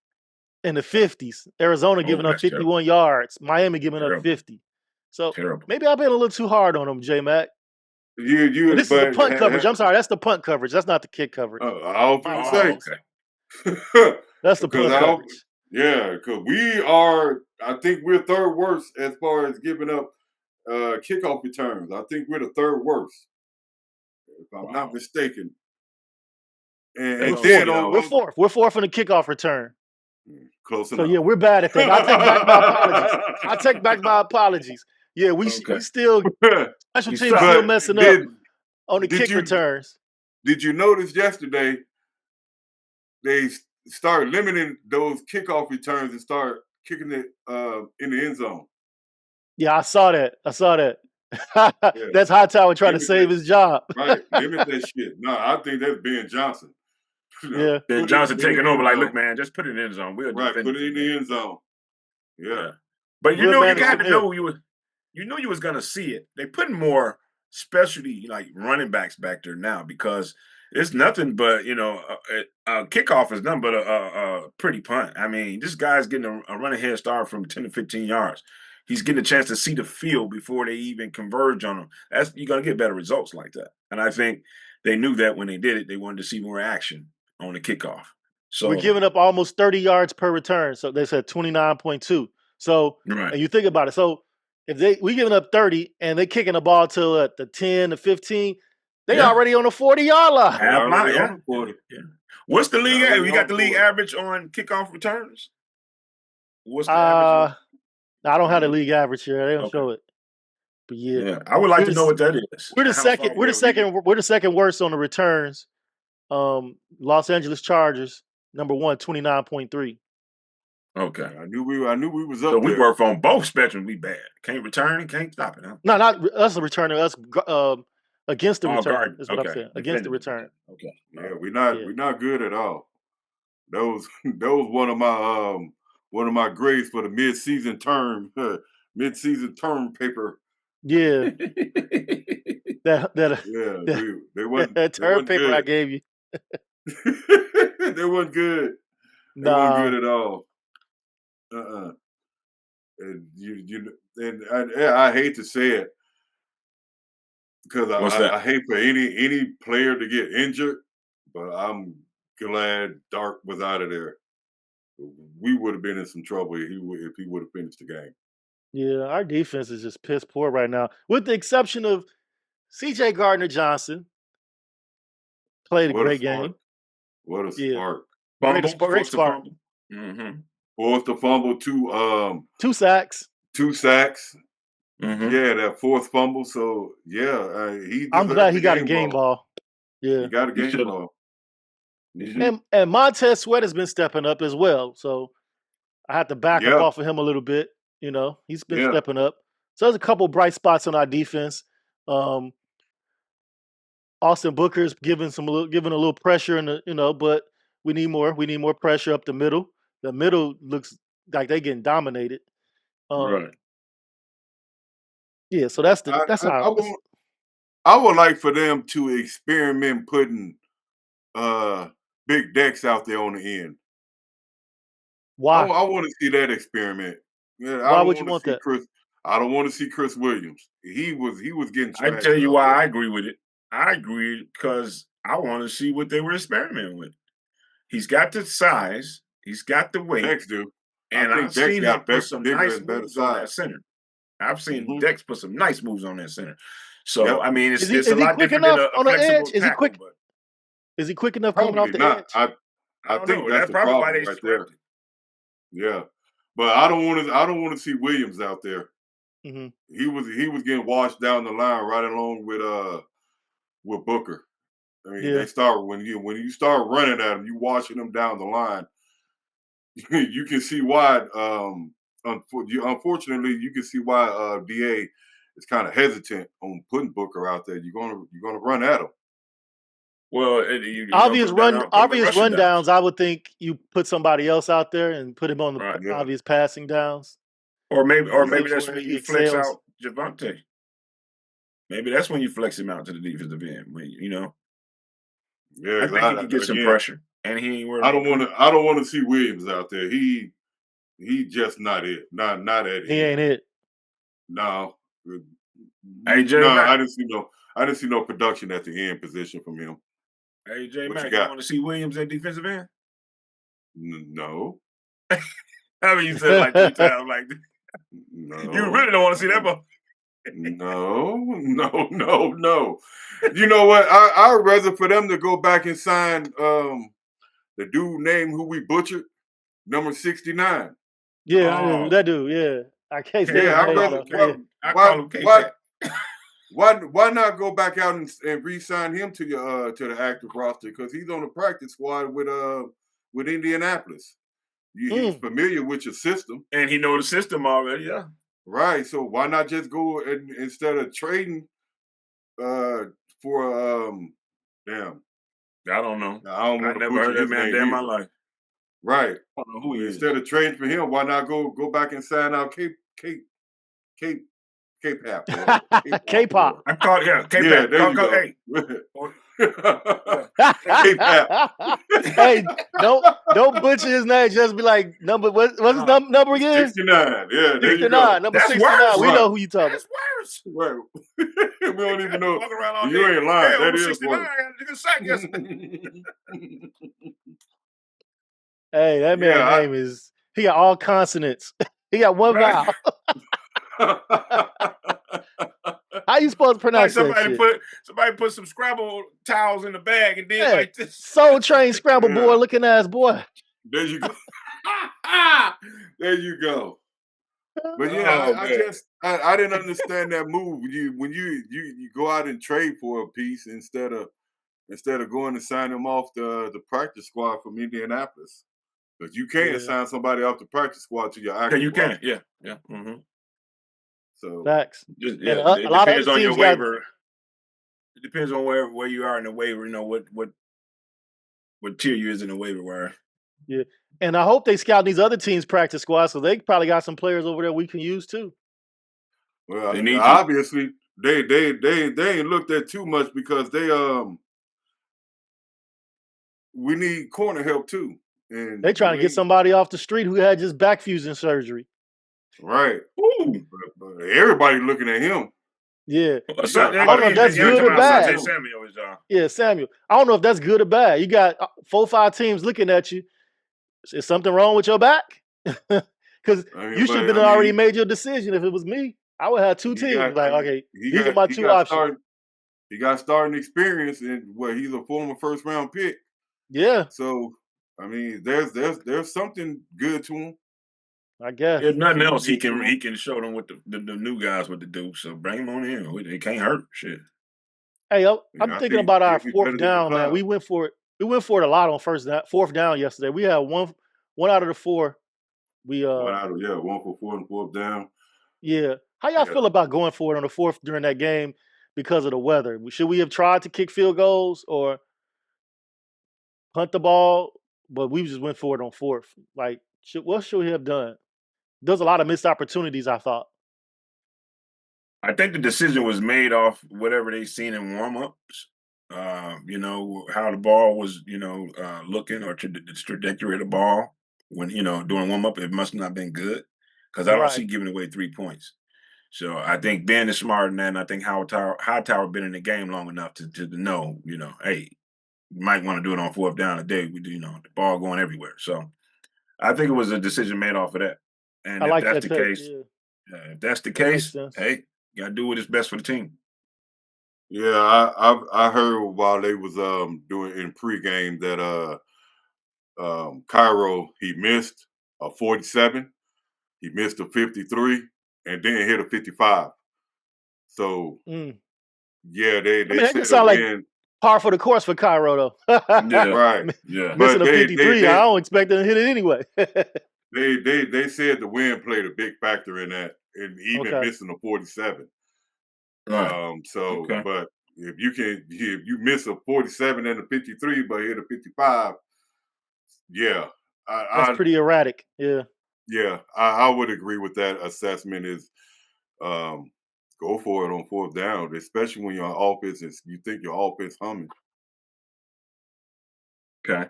in the 50s. Arizona giving up 51 yards. Miami giving up 50. So maybe I've been a little too hard on them, J-Mac. This is the punt coverage. I'm sorry, that's the punt coverage. That's not the kick coverage. I was going to say. Okay. That's the punt coverage. Yeah, because we are, I think we're third worst as far as giving up kickoff returns. I think we're the third worst, if I'm not mistaken. And then we're fourth. We're fourth in the kickoff return. Close enough. So yeah, we're bad at that. I take back my apologies. Yeah, we still special teams still messing up on the kick returns. Did you notice yesterday they start limiting those kickoff returns and start kicking it in the end zone? Yeah, I saw that. That's Hightower trying to save his job. Right, limit that shit. No, I think that's Ben Johnson. Yeah, Ben Johnson taking over. Like, look, man, just put it in the end zone. We'll put it in the end zone. Yeah, but you got to know you was gonna see it. They put more specialty like running backs back there now because it's nothing but a kickoff is nothing but a pretty punt. I mean, this guy's getting a running head start from 10 to 15 yards. He's getting a chance to see the field before they even converge on him. You're gonna get better results like that. And I think they knew that when they did it, they wanted to see more action on the kickoff. So we're giving up almost 30 yards per return. So they said 29.2. So and you think about it. So if we giving up 30 and they kicking the ball to the 10 to 15, They already on the 40-yard line. Half mile, already yeah. on the 40. Yeah. What's the league? Already You on got the the league 40. average on kickoff returns? What's the average? I don't have the league average here. They don't show it. But Yeah, I would like to know what that is. We're the second. We're the second worst on the returns. Los Angeles Chargers, number 1, 29.3. Okay. I knew we was up So we there. work on both spectrums. We bad. Can't return. Can't stop it. Huh? No, not us returning. Us against the return. Guard. Is what I'm saying. Against the return. Okay. Yeah, we're not good at all. That was one of my grades for the mid-season term paper. Yeah. Yeah, they that term paper good. I gave you. They weren't good. They Nah. weren't good at all. And I hate to say it because I hate for any player to get injured, but I'm glad Dark was out of there. We would have been in some trouble if he would have finished the game. Yeah, our defense is just piss poor right now, with the exception of C.J. Gardner-Johnson. Played a great game. What a spark! Great spark. Mm-hmm. Forced the fumble, 2 sacks. 2 sacks. Mm-hmm. Yeah, that fourth fumble. So I'm glad he got a game ball. Yeah, he got a game ball. And Montez Sweat has been stepping up as well. So I had to back up off of him a little bit. You know, he's been stepping up. So there's a couple bright spots on our defense. Austin Booker's giving a little pressure in the, but we need more. We need more pressure up the middle. The middle looks like they getting dominated. Right. Yeah, so that's how I would like for them to experiment putting big decks out there on the end. Why? I want to see that experiment. Yeah, why would you want that? I don't want to see Chris Williams. He was getting I tell you why I agree with it. I agree because I want to see what they were experimenting with. He's got the size. He's got the weight. Dex do. And I've seen him put some nice moves on that center. I've seen Dex put some nice moves on that center. So, I mean, it's a lot different than a flexible tackle. Is he quick enough coming off the edge? I think that's the problem right there. Yeah. But I don't want to see Williams out there. Mm-hmm. He was getting washed down the line right along with Booker. I mean, they start when you start running at him, you washing them down the line. You can see why. Unfortunately, you can see why DA is kind of hesitant on putting Booker out there. You're gonna run at him. Well, obvious rundowns. I would think you put somebody else out there and put him on the obvious passing downs. Or maybe that's when you flex out Javonte. Maybe that's when you flex him out to the defensive end. Yeah, I think he can get some pressure, and he ain't worried. I don't want to see Williams out there. He just not it. Not at it. He ain't it. No. AJ, no, I didn't see no production at the end position from him. AJ Mack, you want to see Williams at defensive end? No. I mean, you said like 3 times, like no. You really don't want to see that, ball. No. You know what? I'd rather for them to go back and sign the dude name who we butchered, number 69. Yeah, that dude. Yeah, I can't say. Yeah, I call him K-Pack. Why not go back out and re-sign him to the active roster? Because he's on the practice squad with Indianapolis. He's familiar with your system, and he knows the system already. Yeah, right. So why not just go and instead of trading for damn? I don't know. I never heard that man in my life. Right. I don't know who he is. Instead of trading for him, why not go back and sign out K-Pop. K-pop. I call it, K-Pop. Yeah, there you go. Hey, don't butcher his name. Just be like, what's his number again? 69. Yeah, 69. Number 69. Worse. We know who you talking about. That's worse. Right. We don't even know. You ain't lying. That is worse. Hey, that man's name is, he got all consonants. He got one vowel. How you supposed to pronounce that shit? Somebody put some Scrabble towels in the bag and did like this. Soul Train Scrabble boy looking ass boy. There you go. There you go. But yeah, I didn't understand that move. When you go out and trade for a piece instead of going to sign him off the practice squad from Indianapolis. Because you can't sign somebody off the practice squad to your active. You can, yeah. Mm-hmm. So facts. It depends on your waiver. It depends on where you are in the waiver. You know what tier you is in the waiver wire. Yeah, and I hope they scout these other teams' practice squads, so they probably got some players over there we can use too. Well, obviously they ain't looked at too much because we need corner help too. And they trying to get somebody off the street who had just back fusion surgery. Right. Ooh. But everybody looking at him. Yeah. I don't know if that's good or bad. Yeah, Samuel. I don't know if that's good or bad. You got 4 or 5 teams looking at you. Is something wrong with your back? Because you should have already made your decision. If it was me, I would have 2 teams. These are my 2 options. He got starting experience, and he's a former first round pick. Yeah. So I mean, there's something good to him. I guess. If nothing else, he can show them what the new guys what to do. So bring him on in. It can't hurt. Shit. Hey, I'm thinking about our 4th down, man. We went for it. We went for it a lot on 4th down yesterday. We had one out of the 4. We 1 for 4 and 4th down. Yeah. How y'all feel about going for it on the 4th during that game because of the weather? Should we have tried to kick field goals or punt the ball? But we just went for it on 4th. Like, what should we have done? There's a lot of missed opportunities, I thought. I think the decision was made off whatever they seen in warm-ups. How the ball was, looking or the trajectory of the ball when, during warm-up, it must not have been good because I don't see giving away 3 points. So I think Ben is smarter than that, and I think Hightower been in the game long enough to know, hey, you might want to do it on 4th down today. We do, the ball going everywhere. So I think it was a decision made off of that. And if that's the case, hey, you gotta do what is best for the team. Yeah, I heard while they was doing in pregame that Cairo, he missed a 47, he missed a 53, and then hit a 55. So yeah, they said that sound like par for the course for Cairo though. Right. Yeah. Missing a 53, I don't expect them to hit it anyway. They said the wind played a big factor in that, and even missing a 47. Right. But if you miss a 47 and a 53, but hit a 55, that's pretty erratic. Yeah. Yeah, I would agree with that assessment. Is go for it on 4th down, especially when your offense you think your offense humming. Okay.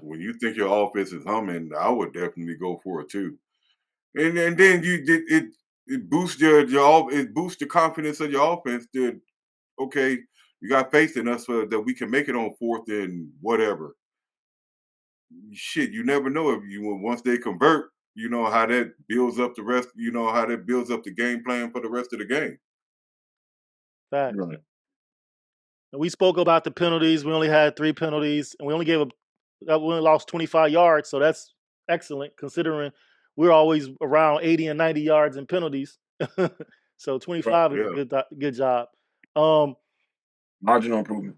When you think your offense is humming, I would definitely go for it too. And then it boosts it boosts the confidence of your offense. That okay, you got faith in us that we can make it on 4th and whatever. Shit, you never know if once they convert. You know how that builds up the rest. You know how that builds up the game plan for the rest of the game. Facts. Right. And we spoke about the penalties. We only had 3 penalties, and we only lost 25 yards. So that's excellent considering we're always around 80 and 90 yards in penalties. So 25 is a good job. Marginal improvement.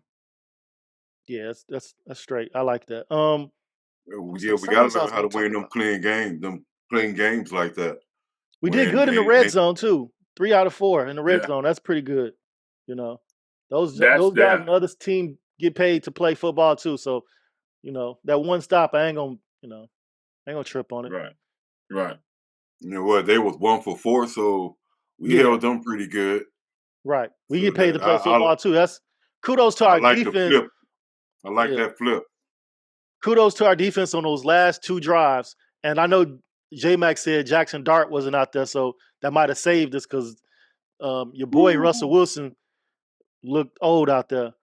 Yeah, that's straight. I like that. We got to learn how to win them clean games like that. We did good in the red zone too. 3 out of 4 in the red zone. That's pretty good. Those guys on the other team get paid to play football too. So, that one stop, I ain't gonna trip on it. Right. You know what? They was 1 for 4, so we held them pretty good. Right. We get paid to play football too. That's kudos to our defense. I like that flip. Kudos to our defense on those last 2 drives. And I know J-Mac said Jackson Dart wasn't out there, so that might have saved us because your boy Russell Wilson looked old out there.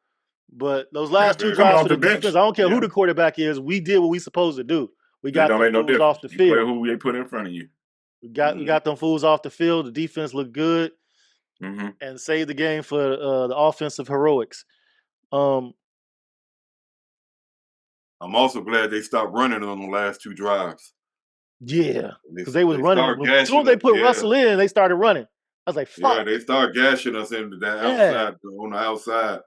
But those last 2 drives for the defense, I don't care who the quarterback is, we did what we supposed to do. We got them fools off the field. Who they put in front of you. We got them fools off the field. The defense looked good. and save the game for the offensive heroics. I'm also glad they stopped running on the last 2 drives. Yeah, because they was They running. started As soon as gashing they us. put Yeah, Russell in, they started running. I was like, yeah, "Fuck!" they started gashing us into that Yeah, outside on the outside.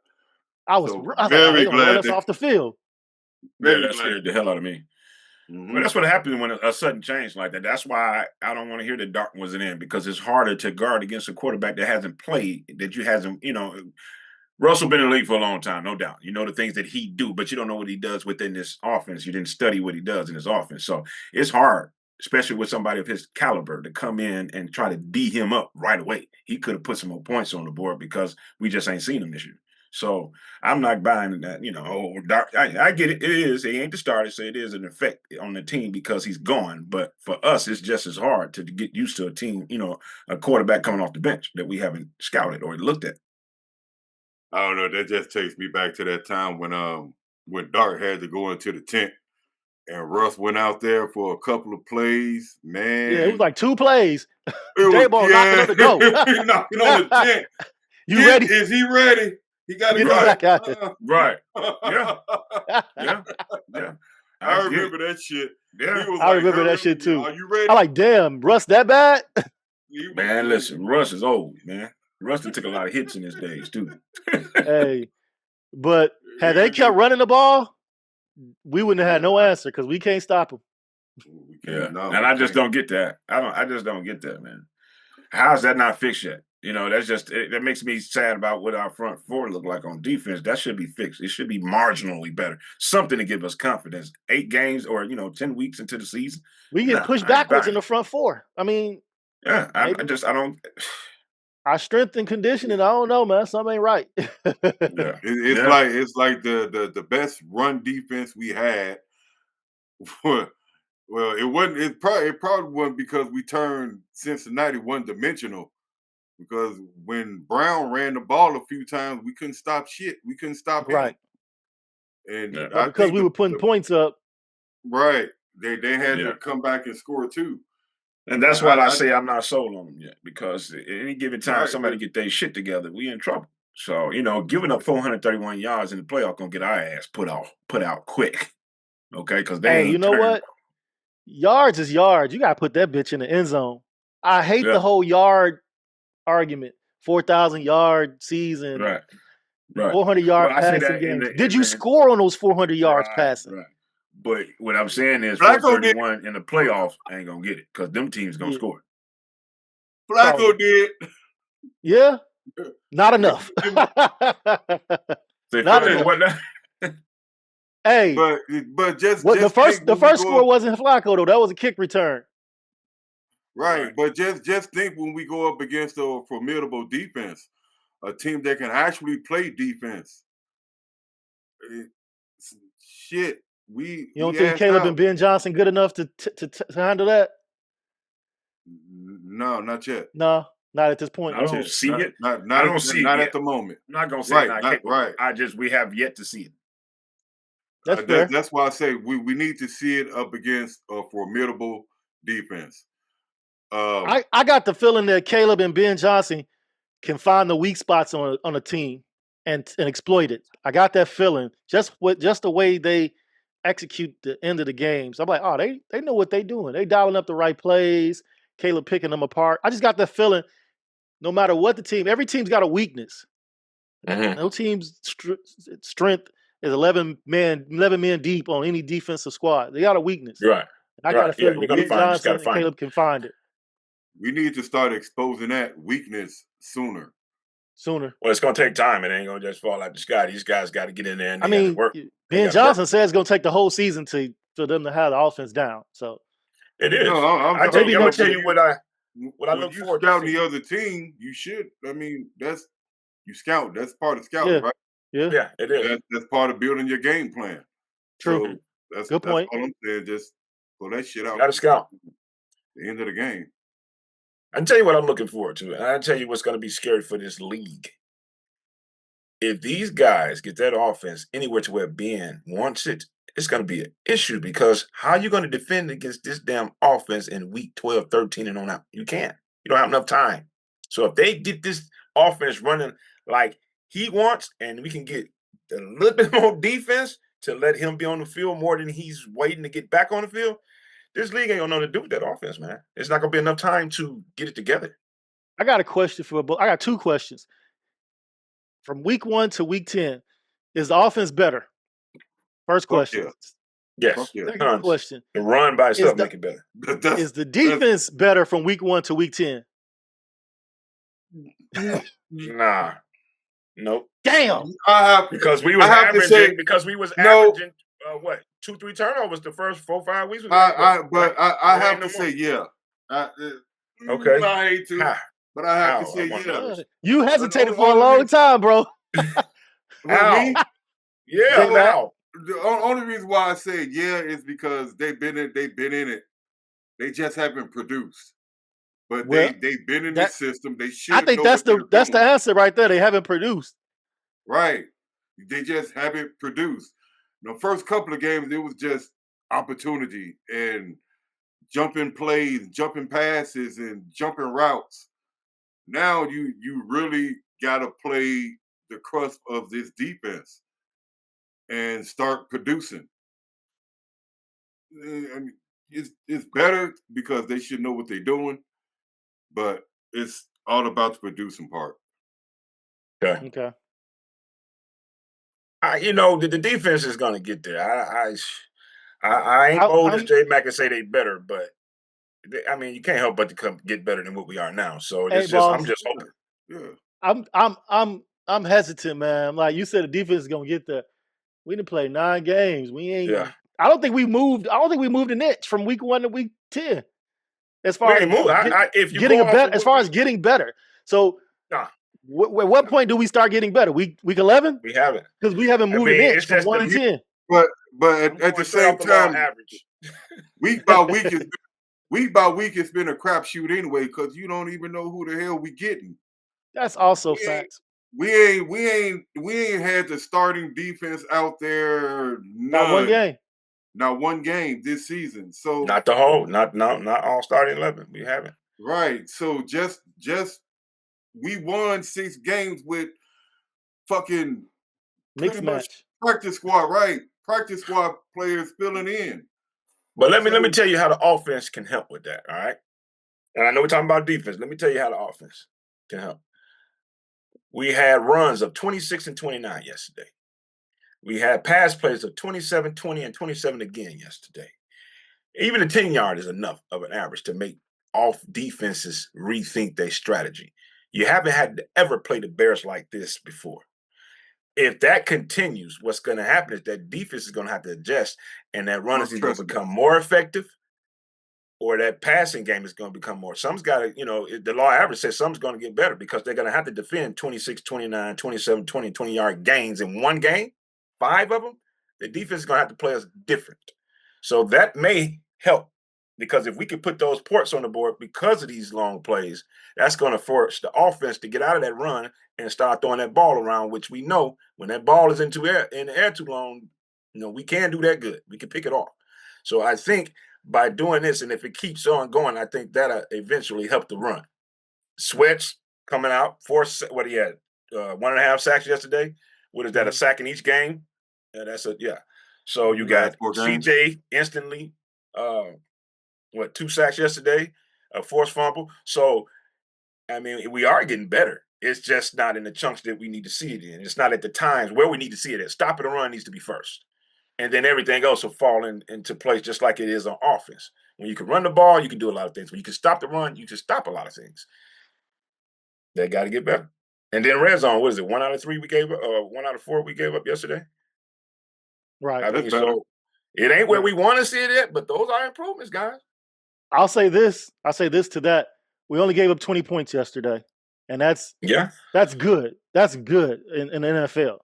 I was So like, "Oh, they very gonna run glad us they off the field." Yeah, very that glad. scared the hell out of me. Well, that's what happens when a sudden change like that. That's why I don't want to hear that Dark wasn't in, because it's harder to guard against a quarterback that hasn't played, that you hasn't, Russell been in the league for a long time, no doubt. You know the things that he do, but you don't know what he does within this offense. You didn't study what he does in his offense. So it's hard, especially with somebody of his caliber, to come in and try to D him up right away. He could have put some more points on the board because we just ain't seen him this year. So I'm not buying that, Dark. I get it. It is. He ain't the starter, so it is an effect on the team because he's gone. But for us, it's just as hard to get used to a team, a quarterback coming off the bench that we haven't scouted or looked at. I don't know. That just takes me back to that time when Dart had to go into the tent and Russ went out there for a couple of plays. Man, Yeah, it was like 2 plays. it was J-Ball knocking on the door. knocking on the tent. You ready? Is he ready? He got to Get go. him back out there. Right. Yeah. Yeah. Yeah. I remember that shit. Yeah. He was I like, remember that "Hurry, shit too. Are you ready?" I'm like, damn, Russ that bad? Man, listen, Russ is old, man. Russ took a lot of hits in his days too. Hey, but had they kept running the ball, we wouldn't have had no answer because we can't stop them. Yeah, and I just don't get that. I just don't get that, man. How's that not fixed yet? That's just that makes me sad about what our front four look like on defense. That should be fixed. It should be marginally better. Something to give us confidence. 8 games or 10 weeks into the season. We get pushed backwards in the front four. I mean, yeah, I don't. Our strength and conditioning, I don't know, man. Something ain't right. Yeah. It's like the best run defense we had. Well, it wasn't. It probably wasn't because we turned Cincinnati one-dimensional. Because when Brown ran the ball a few times, we couldn't stop shit. We couldn't stop him. Right. And but because we were putting points up. Right. They had to come back and score too. And that's why I say I'm not sold on them yet, because at any given time somebody get their shit together, we in trouble. So, giving up 431 yards in the playoff gonna get our ass put out quick. Okay, because they ain't. You know what? Yards is yards. You gotta put that bitch in the end zone. I hate the whole yard argument. 4,000 yard season. Right. 400 yard passing games. Did you score on those 400 yards passing? Right. But what I'm saying is 431 in the playoffs ain't gonna get it because them teams gonna score. Flacco did. Yeah. Not enough. Not enough. Hey, but just the first score wasn't Flacco though. That was a kick return. Right, but just think when we go up against a formidable defense, a team that can actually play defense. Shit, you don't think Caleb and Ben Johnson good enough to handle that? No, not yet. No, not at this point. I don't see it. I don't see it at the moment. I'm not gonna say not capable. Right. We have yet to see it. That's fair. That's why I say we need to see it up against a formidable defense. I got the feeling that Caleb and Ben Johnson can find the weak spots on a team and exploit it. I got that feeling just the way they execute the end of the games. I'm like, oh, they know what they're doing. They dialing up the right plays. Caleb picking them apart. I just got that feeling. No matter what the team, every team's got a weakness. Mm-hmm. No team's strength is 11 men deep on any defensive squad. They got a weakness. Right. I got a feeling that Ben Johnson and Caleb can find it. We need to start exposing that weakness sooner. Well, it's going to take time. It ain't going to just fall out the sky. These guys got to get in there and work. Ben Johnson says it's going to take the whole season for them to have the offense down. So it is. No, I'm going to tell you what I look forward to. Scout the other team, you should. I mean, you scout. That's part of scouting, right? Yeah, it is. That's part of building your game plan. True. So that's good point. All I'm saying. Just pull that shit out. Got to scout. The end of the game. I can tell you what I'm looking forward to. And I can tell you what's going to be scary for this league. If these guys get that offense anywhere to where Ben wants it, it's going to be an issue, because how are you going to defend against this damn offense in week 12, 13 and on out? You can't. You don't have enough time. So if they get this offense running like he wants, and we can get a little bit more defense to let him be on the field more than he's waiting to get back on the field, this league ain't gonna know what to do with that offense, man. It's not gonna be enough time to get it together. I got a question for both. I got two questions. From week 1 to week 10, is the offense better? First Fuck question. yeah. Yes. Fuck yeah. Second Tons. question. The run by itself the- make it better. Is the defense better from week 1 to week 10? Nah. Nope. Damn. Because we was I have to averaging say, no. averaging what 2-3 turnovers the first 4-5 weeks. I have to say yeah. Okay. I hate to, How? but I have How? to say yeah. You hesitated for a long time, bro. How? Me? Yeah. J-Mac. How? The only reason why I say yeah is because they've been in it. They just haven't produced. But Well, they've been in the system. They should. I think that's the answer right there. They haven't produced. Right. They just haven't produced. The first couple of games, it was just opportunity and jumping plays, jumping passes, and jumping routes. Now you really got to play the crust of this defense and start producing. I mean, it's better because they should know what they're doing, but it's all about the producing part. Okay. The defense is going to get there. I ain't bold as J-Mac and say they better, but you can't help but to get better than what we are now. So it's I'm just hoping. Yeah. I'm hesitant, man. Like you said, the defense is going to get there. We didn't play 9 games. We ain't. Yeah. I don't think we moved an inch from week 1 to week 10. As far as getting better. So, nah. What point do we start getting better? Week 11? We haven't, because we haven't moved an inch from 1 to 10. But at the same time, average. week by week it's been a crapshoot anyway because you don't even know who the hell we getting. That's also facts. We ain't had the starting defense out there. Not one game this season. So not the whole, not all starting 11. We haven't. Right. So just we won 6 games with fucking mixed match practice squad, right? Practice squad players filling in. But let me tell you how the offense can help with that. All right. And I know we're talking about defense. Let me tell you how the offense can help. We had runs of 26 and 29 yesterday. We had pass plays of 27, 20, and 27 again yesterday. Even a 10-yard is enough of an average to make off defenses rethink their strategy. You haven't had to ever play the Bears like this before. If that continues, what's going to happen is that defense is going to have to adjust, and that run is either become more effective or that passing game is going to become more. Some's got to, the law average says some's going to get better because they're going to have to defend 26, 29, 27, 20, 20-yard gains in one game, 5 of them. The defense is going to have to play us different. So that may help because if we can put those ports on the board because of these long plays, that's going to force the offense to get out of that run and start throwing that ball around, which we know when that ball is in the air too long, we can't do that good. We can pick it off. So I think by doing this, and if it keeps on going, I think that'll eventually help the run. Sweats coming out, what he had, 1.5 sacks yesterday. What is that, a sack in each game? Yeah, So you got CJ instantly, 2 sacks yesterday, a forced fumble. So, we are getting better. It's just not in the chunks that we need to see it in. It's not at the times where we need to see it at. Stopping the run needs to be first. And then everything else will fall into place just like it is on offense. When you can run the ball, you can do a lot of things. When you can stop the run, you can stop a lot of things. They got to get better. And then red zone, what is it? 1 out of 3 we gave up, 1 out of 4 we gave up yesterday. Right. So it ain't where we want to see it at, but those are improvements, guys. I'll say this to that. We only gave up 20 points yesterday. And that's good. That's good in the NFL.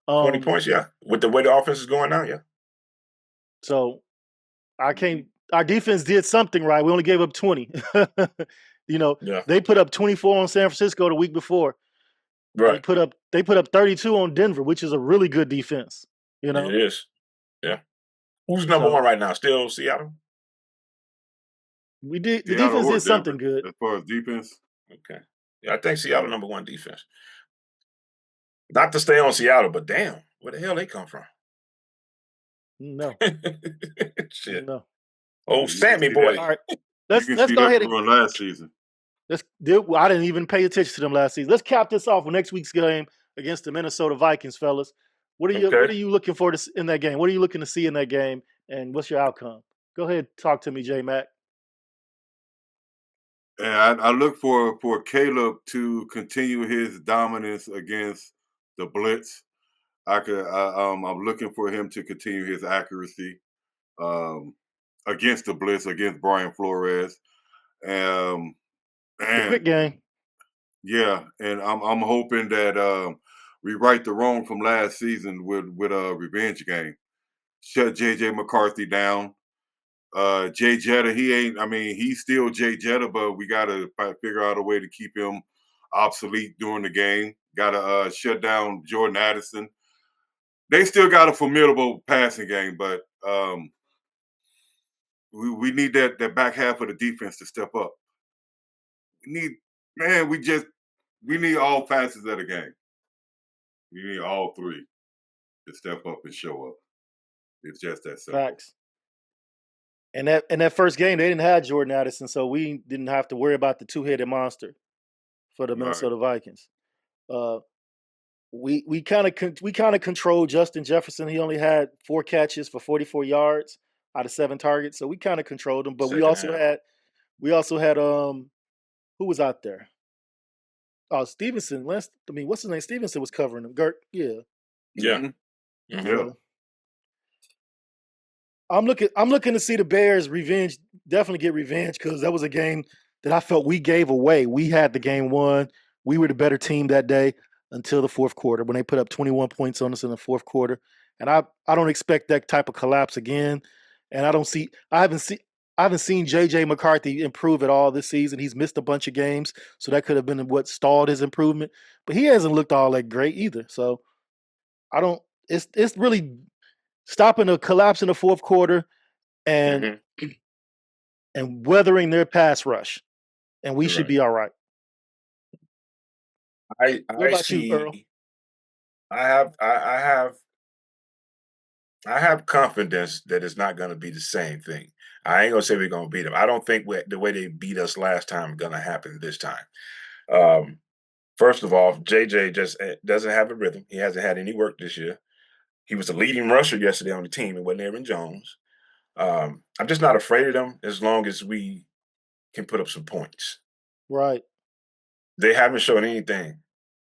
20 points, yeah. With the way the offense is going now, yeah. So our defense did something right. We only gave up 20. They put up 24 on San Francisco the week before. Right. They put up 32 on Denver, which is a really good defense. It is. Yeah. Who's number 1 right now? Still Seattle? The defense did something good. As far as defense. Okay. Yeah, I think Seattle #1 defense. Not to stay on Seattle, but damn, where the hell they come from? No, Shit. no. Oh, You can Sammy see boy. that. All right, You let's can let's see go that ahead and from last season. I didn't even pay attention to them last season. Let's cap this off with next week's game against the Minnesota Vikings, fellas. What Okay. are you looking for in that game? What are you looking to see in that game, and what's your outcome? Go ahead, talk to me, J Mac. And I look for Caleb to continue his dominance against the blitz. I'm looking for him to continue his accuracy um, against the blitz against Brian Flores. Um, The quick and game. yeah, and I'm hoping that we right the wrong from last season with a revenge game. Shut JJ McCarthy down. Jay Jetta, he's still Jay Jetta, but we gotta figure out a way to keep him obsolete during the game. Gotta shut down Jordan Addison. They still got a formidable passing game, but we need that back half of the defense to step up. We need, man, we need all facets of the game. We need all three to step up and show up. It's just that simple. Facts. And that first game, they didn't have Jordan Addison, so we didn't have to worry about the two-headed monster for the Right. Minnesota Vikings. We kind of controlled Justin Jefferson. He only had 4 catches for 44 yards out of 7 targets, so we kind of controlled him. But we Second also half. had who was out there? Oh, Stevenson. What's his name? Stevenson was covering him. Yeah. Yeah. Mhm. Mhm. Yeah. I'm looking to see the Bears definitely get revenge, because that was a game that I felt we gave away. We had the game won. We were the better team that day until the fourth quarter, when they put up 21 points on us in the fourth quarter. And I don't expect that type of collapse again. And I haven't seen JJ McCarthy improve at all this season. He's missed a bunch of games, so that could have been what stalled his improvement. But he hasn't looked all that great either. So I don't it's really stopping a collapse in the fourth quarter and Mhm. and weathering their pass rush, and we should Right. be all right. I What I about you, Earl? see. I have confidence that it's not going to be the same thing. I ain't gonna say we're gonna beat them. I don't think the way they beat us last time is gonna happen this time. Um, First of all, JJ just doesn't have a rhythm. He hasn't had any work this year. He was the leading rusher yesterday on the team. It wasn't Aaron Jones. I'm just not afraid of them as long as we can put up some points. Right. They haven't shown anything.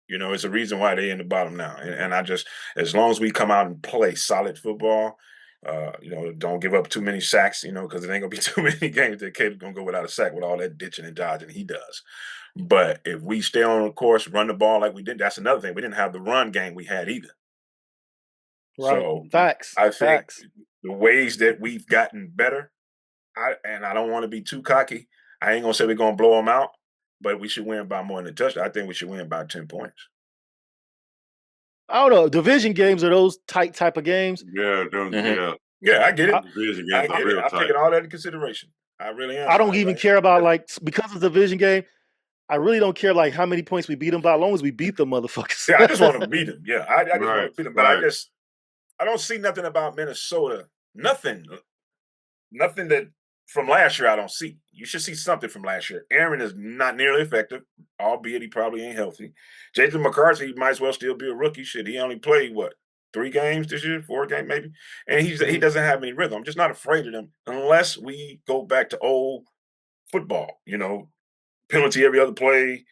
You know, it's a reason why they're in the bottom now. And I just, as long as we come out and play solid football, don't give up too many sacks, because it ain't gonna be too many games that Caleb's gonna go without a sack with all that ditching and dodging he does. But if we stay on course, run the ball like we did, that's another thing. We didn't have the run game we had either. Right. So Facts. I think Facts. the ways that we've gotten better, I don't want to be too cocky. I ain't gonna say we're gonna blow them out, but we should win by more than a touchdown. I think we should win by 10 points. I don't know. Division games are those tight type of games. Yeah, Mhm. yeah. Yeah, I get I, it. Division I games are get it. real I'm tight. taking all that into consideration. I really am. I don't even care about, because it's a division game. I really don't care how many points we beat them by, as long as we beat them motherfuckers. Yeah, I just want to beat them. Yeah, I just want Right, to beat them. But right. I don't see nothing about Minnesota. Nothing that from last year I don't see. You should see something from last year. Aaron is not nearly effective, albeit he probably ain't healthy. Jason McCarthy might as well still be a rookie. Shit, he only played what, 3 games this year, 4 games maybe, and he Mhm. doesn't have any rhythm. I'm just not afraid of them unless we go back to old football. Penalty every other play,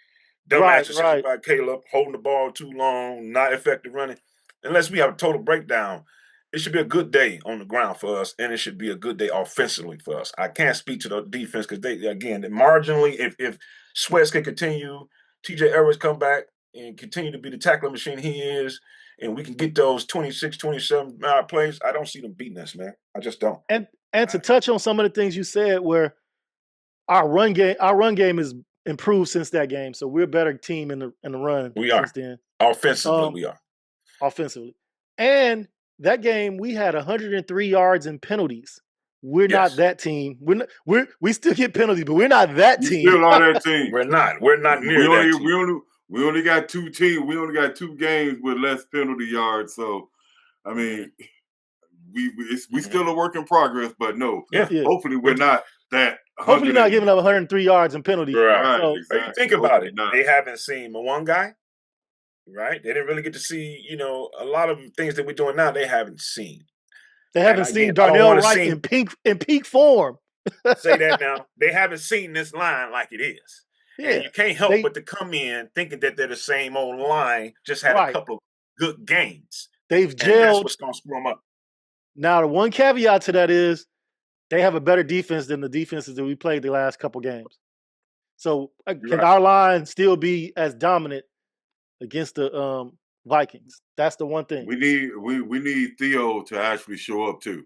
dumbass Right. decisions Right. by Caleb, holding the ball too long, not effective running. Unless we have a total breakdown, it should be a good day on the ground for us, and it should be a good day offensively for us. I can't speak to the defense because marginally, if Sweats can continue, TJ Edwards come back and continue to be the tackling machine he is, and we can get those 26, 27-yard plays, I don't see them beating us, man. I just don't. And to touch on some of the things you said, where our run game is improved since that game, so we're a better team in the run We since are. then. Offensively, Um, we are. Offensively, and that game we had 103 yards in penalties. we're not that team. We still get penalties, but we're not that We team. still are that team. We're not near that team. We only got 2 teams. We only got 2 games with less penalty yards. So, I mean, we still a work in progress. But no, hopefully we're not that. Hopefully not giving up 103 yards in penalties. Right. So, exactly. Think about it. They haven't seen one guy. Right? They didn't really get to see, a lot of things that we're doing now. They haven't seen. They haven't seen Darnell Wright in peak form. Say that now. They haven't seen this line like it is. Yeah. And you can't help but to come in thinking that they're the same old line, just had a couple of good games. They've gelled. And that's what's going to screw them up. Now, the one caveat to that is they have a better defense than the defenses that we played the last couple games. So can our line still be as dominant against the Vikings? That's the one thing. We need Theo to actually show up too.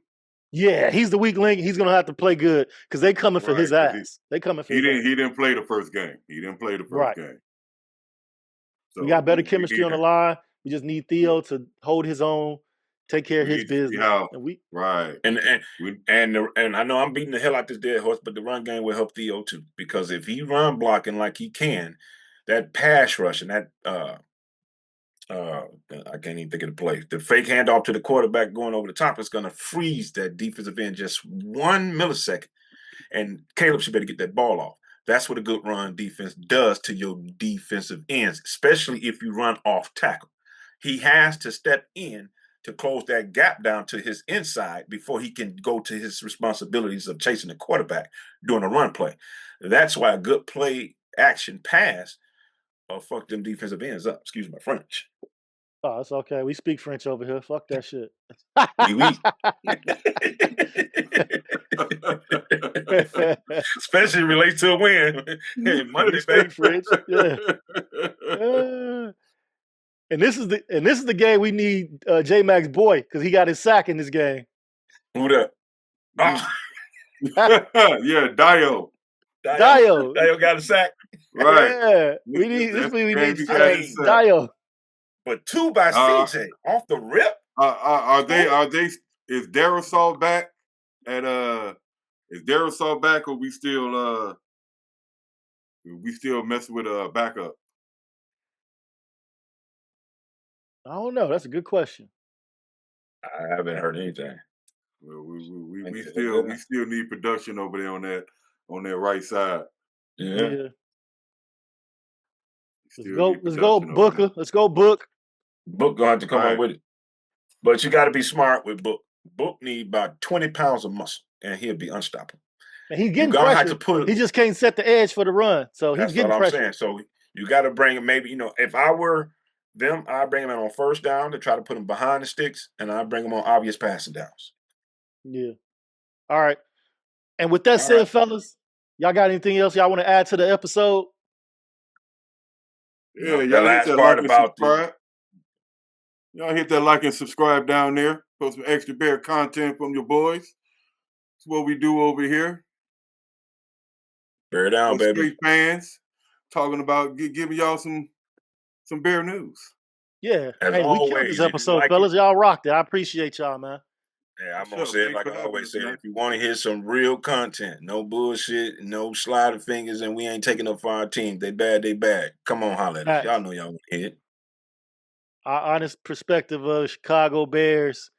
Yeah, he's the weak link. He's gonna have to play good because they coming for his ass. They coming for. He didn't play the first game. Game. So we got better chemistry on the line. We just need Theo to hold his own, take care of his business. And I know I'm beating the hell out this dead horse, but the run game will help Theo too. Because if he run blocking like he can, that pass rush and that I can't even think of the play. The fake handoff to the quarterback going over the top is going to freeze that defensive end just 1 millisecond. And Caleb should better get that ball off. That's what a good run defense does to your defensive ends, especially if you run off tackle. He has to step in to close that gap down to his inside before he can go to his responsibilities of chasing the quarterback during a run play. That's why a good play action pass fuck them defensive ends up. Excuse my French. Oh, it's okay. We speak French over here. Fuck that shit. Especially relates to a win. Hey, Monday, baby. French. Yeah. And this is the game we need J Mac's boy because he got his sack in this game. Who that? Oh. Yeah, Dio. Dio got a sack. Right. Yeah. We need Dio. But 2 by CJ off the rip. Is Daryl Salt back is Daryl Salt back or we still messing with a backup? I don't know. That's a good question. I haven't heard anything. Well, we still need production over there on that right side. Yeah. Let's go, Booker. Let's go, Book. Book gonna have to come on with it. But you got to be smart with Book. Book need about 20 pounds of muscle, and he'll be unstoppable. And he's getting pressure. He just can't set the edge for the run, so he's getting pressure. That's what I'm saying. So you got to bring him. Maybe if I were them, I'd bring him in on first down to try to put him behind the sticks, and I'd bring him on obvious passing downs. Yeah. All right. And with that said, fellas, y'all got anything else y'all want to add to the episode? Yeah, y'all hit that like and subscribe. Y'all hit that like and subscribe down there. Put some extra bear content from your boys. That's what we do over here. Bear down, baby. Street fans talking about giving y'all some bear news. Yeah. Hey, we killed this episode, fellas. Y'all rocked it. I appreciate y'all, man. Yeah, I'm gonna say it like I always say. If you want to hear some real content, no bullshit, no sliding fingers, and we ain't taking up for our team. They bad, they bad. Come on, holler at us. Y'all know y'all want to hear it. Our honest perspective of Chicago Bears.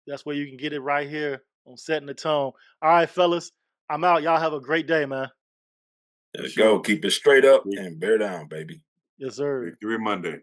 That's where you can get it right here on Setting the Tone. All right, fellas. I'm out. Y'all have a great day, man. Let's go. Keep it straight up and bear down, baby. Yes, sir. Victory Monday.